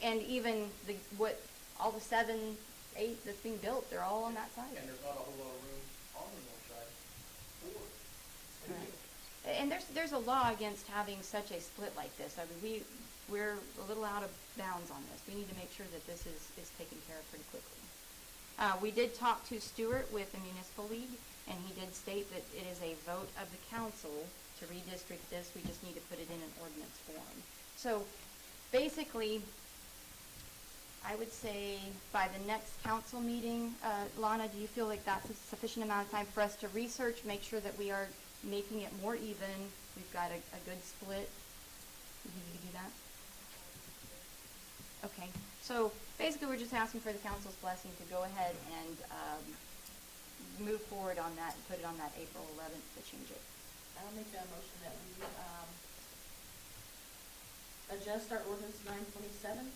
And even all the 7, 8 that's being built, they're all on that side. And there's not a whole lot of room on the north side for Right. And there's a law against having such a split like this. I mean, we're a little out of bounds on this. We need to make sure that this is taken care of pretty quickly. We did talk to Stewart with the Municipal League, and he did state that it is a vote of the council to redistrict this. We just need to put it in an ordinance form. So basically, I would say by the next council meeting, Lana, do you feel like that's a sufficient amount of time for us to research, make sure that we are making it more even, we've got a good split? You think you can do that? Okay, so basically we're just asking for the council's blessing to go ahead and move forward on that and put it on that April 11th to change it. I'll make that motion that we, adjust our ordinance 927 and,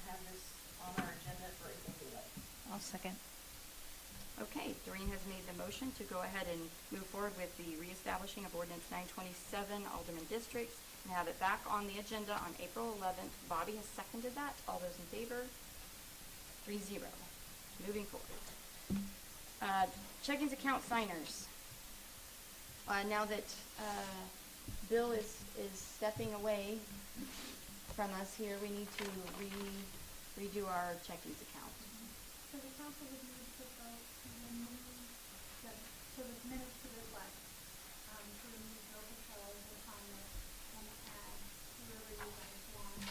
have this on our agenda for April the 11th. I'll second. Okay, Doreen has made the motion to go ahead and move forward with the reestablishing of ordinance 927 Alderman districts and have it back on the agenda on April 11th. Bobby has seconded that. All those in favor? 3-0. Moving forward. Checkings account signers. Now that Bill is stepping away from us here, we need to redo our checkings account. So the council would need to vote to remove, so the minutes to reflect, to remove Bill Patel as a signer and add whoever you guys want.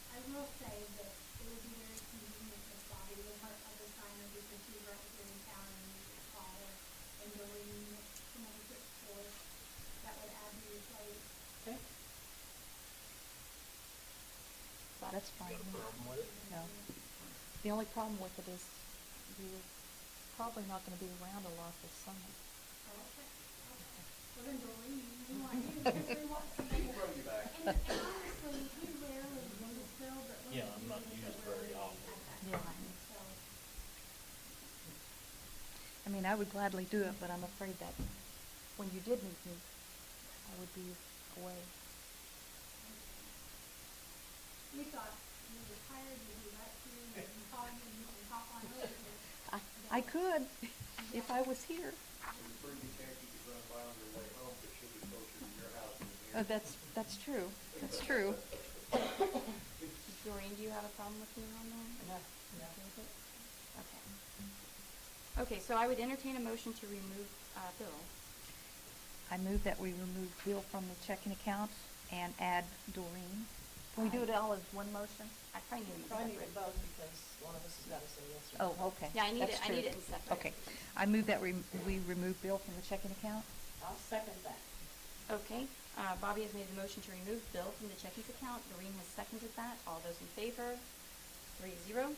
I will say that it would be very convenient if Bobby was part of the signer because he's right here in town and you could call her and Doreen, someone who puts forth, that would add to your plate. Okay? That's fine. Got a problem with it? No. The only problem with it is you're probably not gonna be around a lot this summer. Okay. Well, then Doreen, you want you, because we want something. We'll bring you back. And honestly, he rarely uses Bill, but when Yeah, he I'm not uses used it, very we're often. at that Yeah. time, so. I mean, I would gladly do it, but I'm afraid that when you did need me, I would be away. We thought you were tired, you'd be right here, and we can call you and you can hop on over here. I could, if I was here. There's a pretty good chance you could run by on your way home, but she'll be closer to your house than here. That's true. That's true. Doreen, do you have a problem with being on there? No, no. Okay. Okay, so I would entertain a motion to remove Bill. I move that we remove Bill from the checking account and add Doreen. Can we do it all as one motion? I probably need them Probably need separate. it both because one of us has got to say yes or no. Oh, okay. Yeah, I need That's it, I need true. it in separate. Okay. I move that we remove Bill from the checking account. I'll second that. Okay, Bobby has made the motion to remove Bill from the checkings account. Doreen has seconded that. All those in favor? 3-0.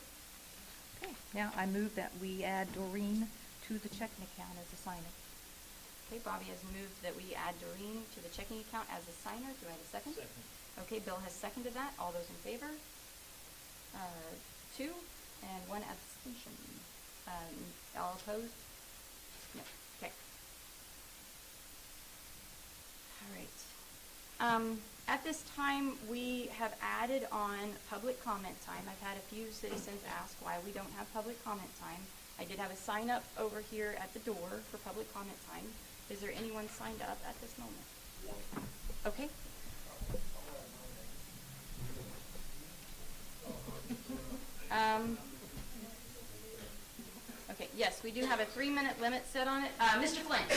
Okay. Now I move that we add Doreen to the checking account as a signer. Okay, Bobby has moved that we add Doreen to the checking account as a signer. Do I have a second? Second. Okay, Bill has seconded that. All those in favor? 2, and 1 abstention. All opposed? No. Okay. All right. At this time, we have added on public comment time. I've had a few citizens ask why we don't have public comment time. I did have a sign up over here at the door for public comment time. Is there anyone signed up at this moment? Okay. Okay, yes, we do have a 3-minute limit set on it. Mr. Flint?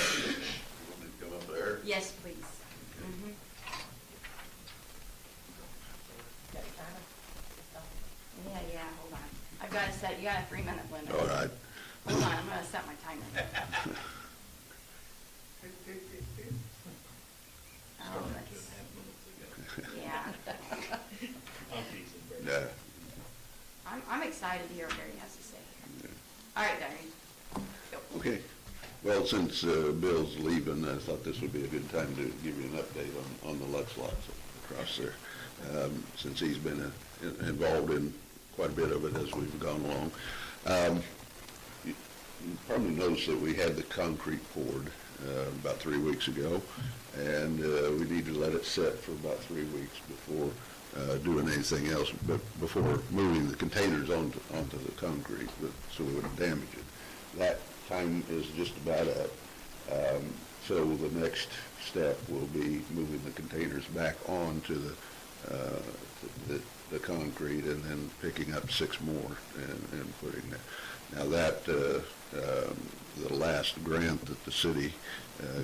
Come up there. Yes, please. Mhm. Got a timer? No. Yeah, hold on. I've got to set, you got a 3-minute limit. All right. Hold on, I'm gonna set my timer. Oh, that's, yeah. I'm teasing, Barry. Yeah. I'm excited to hear what Barry has to say. All right, Barry. Go. Okay. Well, since Bill's leaving, I thought this would be a good time to give you an update on the Lux lots across there, since he's been involved in quite a bit of it as we've gone along. You probably noticed that we had the concrete poured about 3 weeks ago, and we need to let it set for about 3 weeks before doing anything else, but before moving the containers onto the concrete, so we wouldn't damage it. That time is just about up. So the next step will be moving the containers back onto the concrete and then picking up 6 more and putting that. Now that, the last grant that the city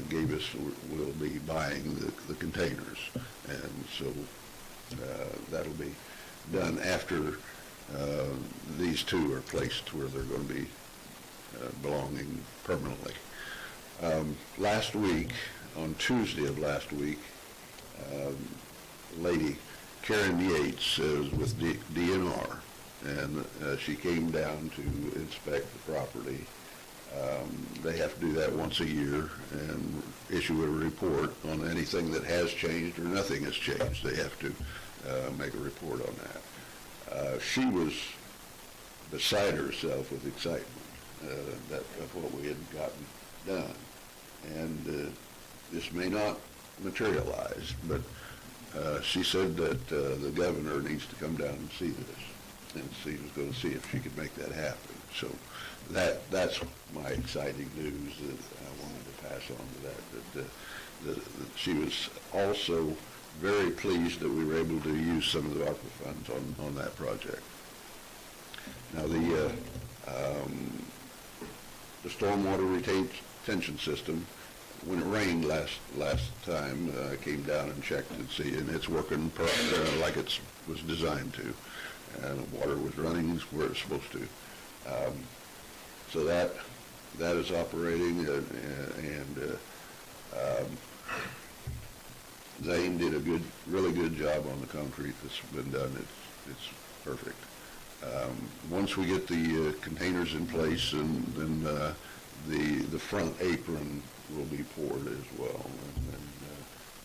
gave us will be buying the containers. And so that'll be done after these 2 are placed where they're going to be belonging permanently. Last week, on Tuesday of last week, lady Karen Yates was with DNR, and she came down to inspect the property They have to do that once a year and issue a report on anything that has changed or nothing has changed. They have to make a report on that. She was beside herself with excitement of what we had gotten done. And this may not materialize, but she said that the governor needs to come down and see this, and she was going to see if she could make that happen. So that's my exciting news that I wanted to pass on to that she was also very pleased that we were able to use some of the ARPA funds on that project. Now, the stormwater retention system, when it rained last time, I came down and checked and see, and it's working like it was designed to. And the water was running where it's supposed to. So that is operating, and Zane did a really good job on the concrete that's been done. It's perfect. Once we get the containers in place, and then the front apron will be poured as well, and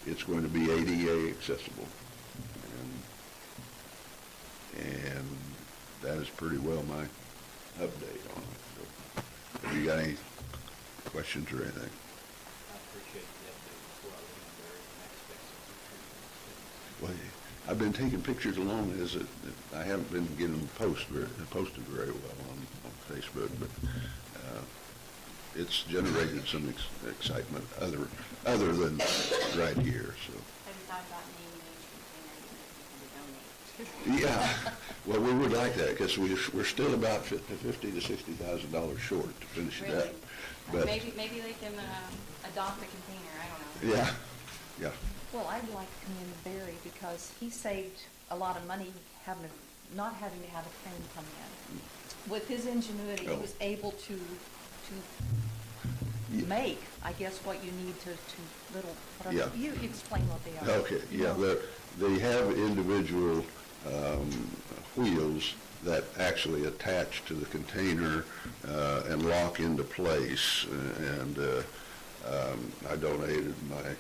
it's going to be ADA accessible, and that is pretty well my update on it. So, have you got any questions or anything? I appreciate the update before I leave there, and expect some Well, I've been taking pictures along as I haven't been getting them posted very well on Facebook, but it's generated some excitement other than right here. So. Have you thought about naming each container, even if you can donate? Yeah, well, we would like that because we're still about $50,000 to $60,000 short to finish it up. Really? But Maybe they can adopt a container, I don't know. yeah. Well, I'd like to commend Barry because he saved a lot of money not having to have a crane come in. With his ingenuity, he was able to make, I guess, what you need to you explain what they are. Okay, yeah, they have individual wheels that actually attach to the container and lock into place, and I donated my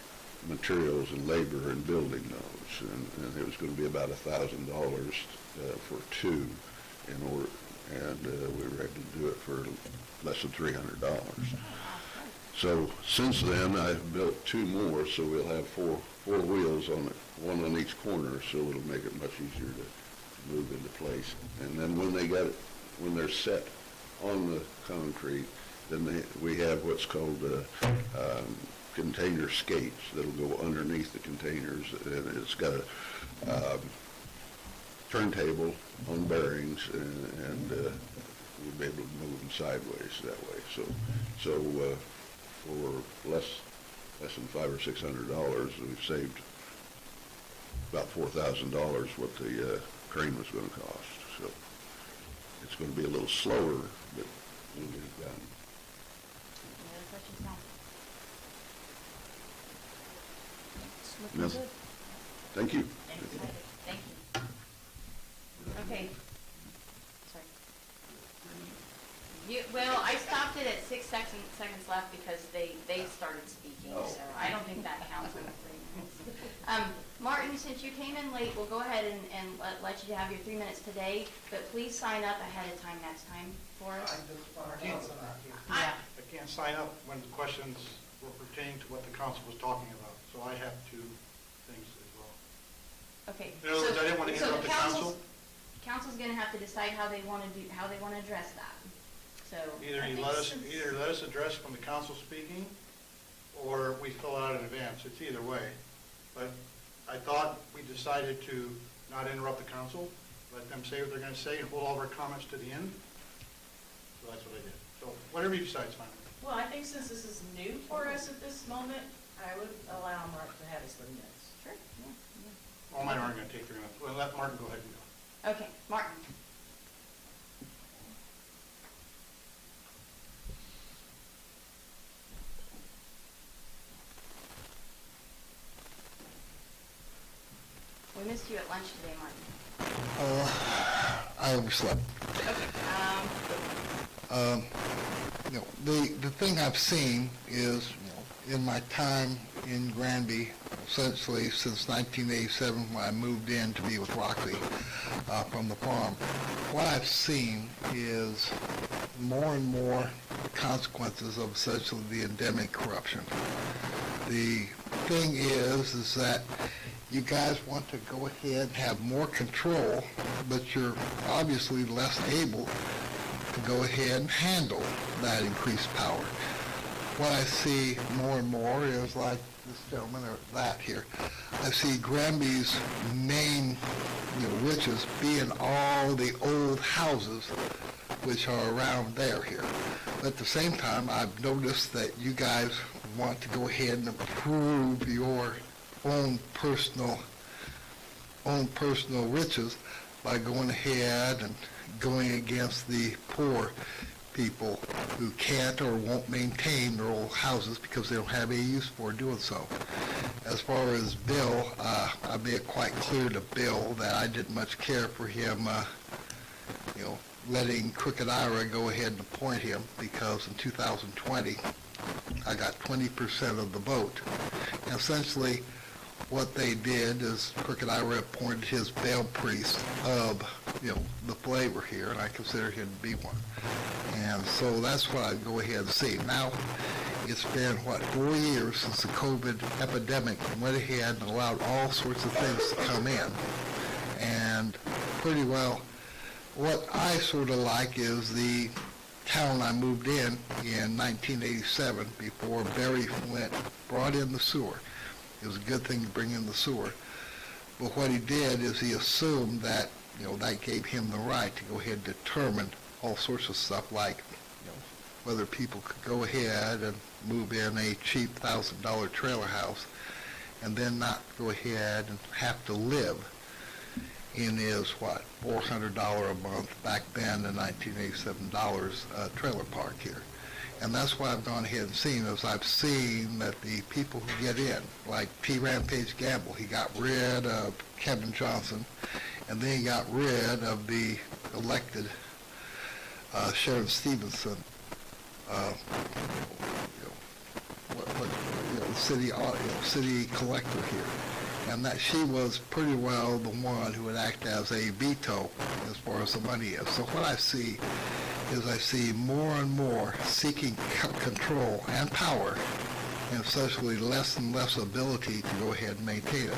materials and labor in building those, and it was going to be about $1,000 for two in order, and we were able to do it for less than $300. So since then, I've built two more, so we'll have four wheels on it, one on each corner, so it'll make it much easier to move into place. And then when they're set on the concrete, then we have what's called container skates that'll go underneath the containers, and it's got a turntable on bearings, and we'll be able to move them sideways that way. So for less than $500 or $600, we've saved about $4,000 what the crane was going to cost. So it's going to be a little slower, but we'll get it done. Any other questions now? It's looking Yes. good. Thank you. Thank you. Okay. Sorry. Well, I stopped it at 6 seconds left because they started speaking, so I don't think that counts on the 3 minutes. Martin, since you came in late, we'll go ahead and let you have your 3 minutes today, but please sign up ahead of time next time for us. I can't sign up when the questions were pertaining to what the council was talking about, so I have two things as well. Okay. In other words, I didn't want to interrupt the council. Council's gonna have to decide how they wanna address that, so. Either let us address from the council speaking, or we fill out in advance. It's either way. But I thought we decided to not interrupt the council, let them say what they're gonna say, and hold all of our comments to the end. So that's what I did. So whatever you decide is fine. Well, I think since this is new for us at this moment, I would allow Mark to have his 3 minutes. Sure, yeah. All mine aren't gonna take 3 minutes. Well, let Martin go ahead and go. Okay, Martin. We missed you at lunch today, Martin. I overslept. Okay, you know, the thing I've seen is, in my time in Granby, essentially since 1987 when I moved in to be with Roxy from the farm, what I've seen is more and more consequences of essentially the endemic corruption. The thing is that you guys want to go ahead and have more control, but you're obviously less able to go ahead and handle that increased power. What I see more and more is like this gentleman or that here. I see Granby's main, riches being all the old houses which are around here. But at the same time, I've noticed that you guys want to go ahead and improve your own personal riches by going ahead and going against the poor people who can't or won't maintain their old houses because they don't have any use for doing so. As far as Bill, I made it quite clear to Bill that I didn't much care for him, letting Crooked Ira go ahead and appoint him, because in 2020, I got 20% of the vote. And essentially, what they did is Crooked Ira appointed his bail priest of, the flavor here, and I consider him to be one. And so that's what I go ahead and see. Now, it's been, 4 years since the COVID epidemic went ahead and allowed all sorts of things to come in. And pretty well, what I sort of like is the town I moved in 1987 before Barry Flint brought in the sewer. It was a good thing to bring in the sewer. But what he did is he assumed that, that gave him the right to go ahead and determine all sorts of stuff like, whether people could go ahead and move in a cheap $1,000 trailer house and then not go ahead and have to live in his, $400 a month back then, the $1987 trailer park here. And that's what I've gone ahead and seen, is I've seen that the people who get in, like P. Rampage Gamble, he got rid of Kevin Johnson, and then he got rid of the elected Sharon Stevenson, city collector here. And that she was pretty well the one who would act as a veto as far as the money is. So what I see is I see more and more seeking control and power, and especially less and less ability to go ahead and maintain it.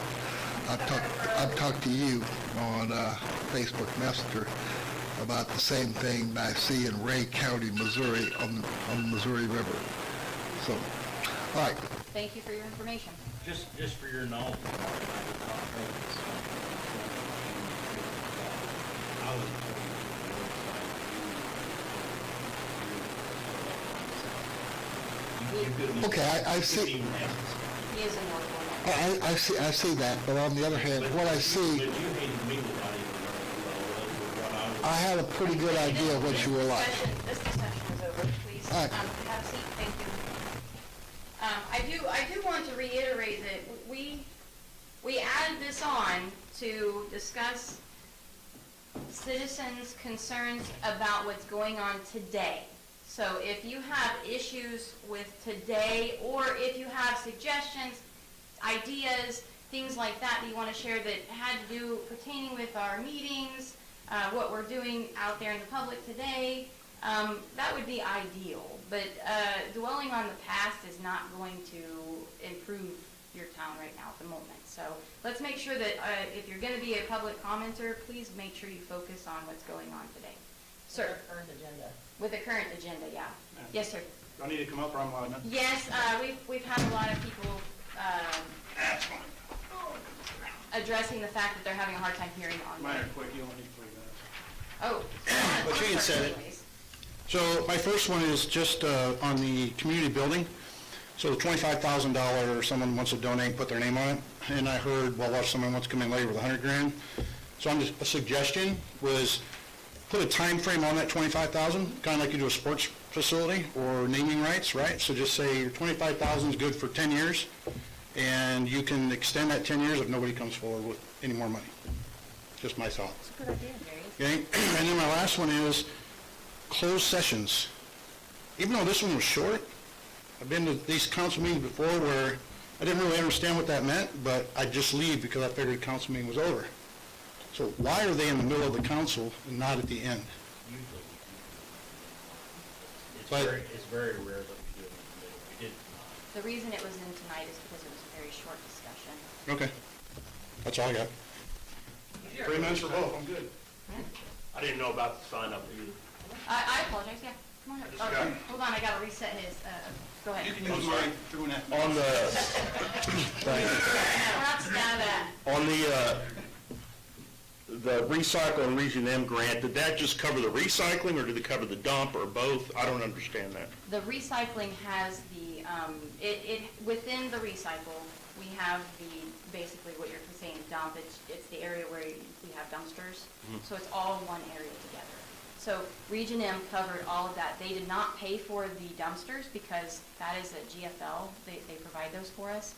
I've talked to you on Facebook Messenger about the same thing that I see in Ray County, Missouri, on the Missouri River. So, all right. Thank you for your information. Just for your knowledge, Okay, I see. He is in North Carolina. I see that, but on the other hand, what I see, I had a pretty good idea of what you were like. This discussion is over, please. All right. Have a seat, thank you. I do want to reiterate that we added this on to discuss citizens' concerns about what's going on today. So if you have issues with today, or if you have suggestions, ideas, things like that you want to share that had to do pertaining with our meetings, what we're doing out there in the public today, that would be ideal. But dwelling on the past is not going to improve your town right now at the moment. So let's make sure that if you're going to be a public commenter, please make sure you focus on what's going on today. Sir? Our current agenda. With the current agenda, yeah. Yes, sir. Do I need to come up or I'm loud enough? Yes, we've had a lot of people addressing the fact that they're having a hard time hearing on. Mine are quick, you only need 3 minutes. Oh. But you can set it. Anyways. So my first one is just on the community building. So the $25,000, someone wants to donate, put their name on it, and I heard, well, someone wants to come in later with $100,000. So a suggestion was put a time frame on that $25,000, kind of like you do a sports facility or naming rights, right? So just say your $25,000 is good for 10 years, and you can extend that 10 years if nobody comes forward with any more money. Just my thought. That's a good idea, Jerry. Okay, and then my last one is closed sessions. even though this one was short, I've been to these council meetings before where I didn't really understand what that meant, but I'd just leave because I figured the council meeting was over. So why are they in the middle of the council and not at the end? Usually we do. But- It's very rare that we do it in the middle. We did tonight. The reason it was in tonight is because it was a very short discussion. Okay, that's all I got. 3 minutes for both, I'm good. I didn't know about the sign up either. I apologize, yeah, come on up. Just Oh, got- hold on, I gotta reset his, go ahead. You can use my doing that. On the, That's now that. on the Recycle and Region M grant, did that just cover the recycling, or did it cover the dump, or both? I don't understand that. The recycling has the, within the recycle, we have basically what you're saying dump, it's the area where we have dumpsters. So it's all one area together. So Region M covered all of that. They did not pay for the dumpsters because that is a GFL, they provide those for us.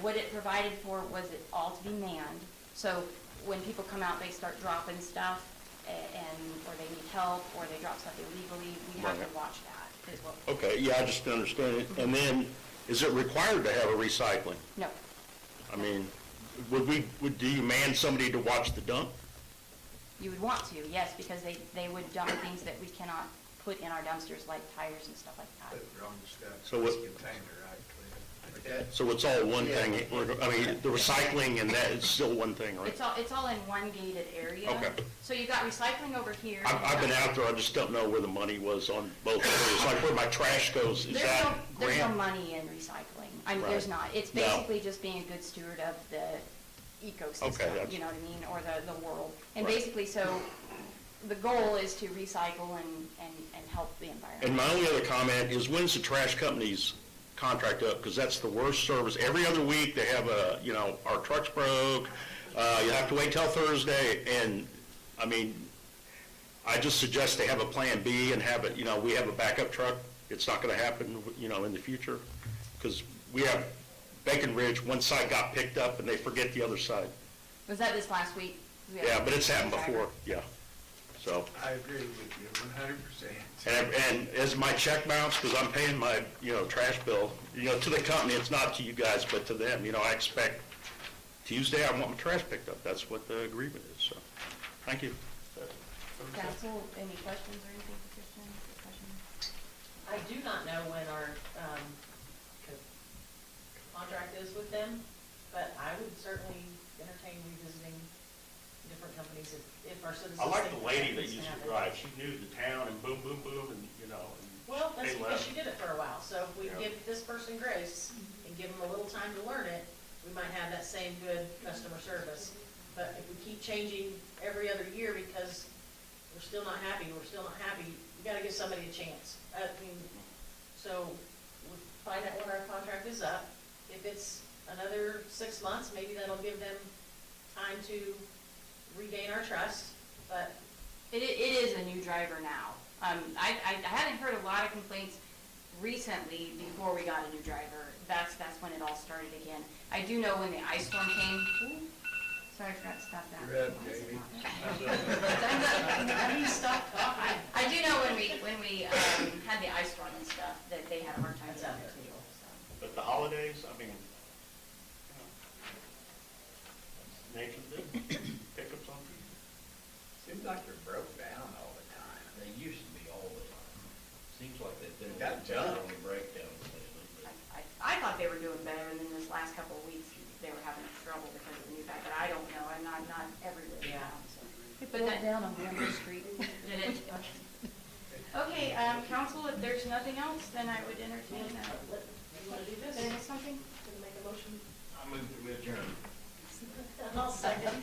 What it provided for was it all to be manned. So when people come out, they start dropping stuff or they need help, or they drop stuff illegally, we have to Right. watch that, is what. Okay, yeah, I just didn't understand it. And then, is it required to have a recycling? No. I mean, do you man somebody to watch the dump? You would want to, yes, because they would dump things that we cannot put in our dumpsters, like tires and stuff like that. So what, so it's all one thing, I mean, the recycling and that is still one thing, right? It's all in one gated area. Okay. So you've got recycling over here. I've been out there, I just don't know where the money was on both areas, like where my trash goes, is that There's no grant? money in recycling. I mean, there's Right. not. It's No. basically just being a good steward of the ecosystem, Okay, that's- you know what I mean, or the world. And Right. basically, so the goal is to recycle and help the environment. And my only other comment is, when's the trash company's contract up? Because that's the worst service. Every other week, they have our truck's broke, you have to wait till Thursday, and, I mean, I just suggest they have a plan B and have it, we have a backup truck. It's not gonna happen, in the future, because we have Bacon Ridge, one side got picked up and they forget the other side. Was that this last week? We had Yeah, but it's happened driver. before, yeah, so. I agree with you 100%. And as my check bounce, because I'm paying my, trash bill, to the company, it's not to you guys, but to them, I expect Tuesday, I want my trash picked up. That's what the agreement is, so, thank you. Council, any questions or anything, Christian? Questions? I do not know when our contract is with them, but I would certainly entertain revisiting different companies if our citizens. I like think the lady that needs to used to happen. drive. She knew the town and boom, boom, boom, and, Well, that's they because left. she did it for a while, so if we Yeah. give this person grace and give them a little time to learn it, we might have that same good customer service. But if we keep changing every other year because we're still not happy, you gotta give somebody a chance. I mean, so we find out when our contract is up. If it's another 6 months, maybe that'll give them time to regain our trust, but It is a new driver now. I hadn't heard a lot of complaints recently before we got a new driver. That's when it all started again. I do know when the ice storm came. Ooh, sorry, I forgot to stop that. You're up, Jamie. I do know when we had the ice storm and stuff, that they had a hard time That's getting out there there. too, so. But the holidays, I mean, nature thing, pickups on people. Seems like they're broke down all the time. They used to be all the time. Seems like they've been Got better done. on the breakdowns lately, but I thought they were doing better, and then this last couple of weeks, they were having trouble because of the new guy, but I don't know, I'm not everywhere Yeah. now, so. It But broke that- down on Denver Street. Did it? Okay, council, if there's nothing else, then I would entertain, you wanna do this? there is something? Gonna make a motion? I moved to adjourn. I'll second.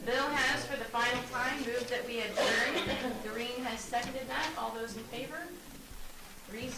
Bill has, for the final time, moved that we adjourn. Doreen has seconded that. All those in favor? 3-0.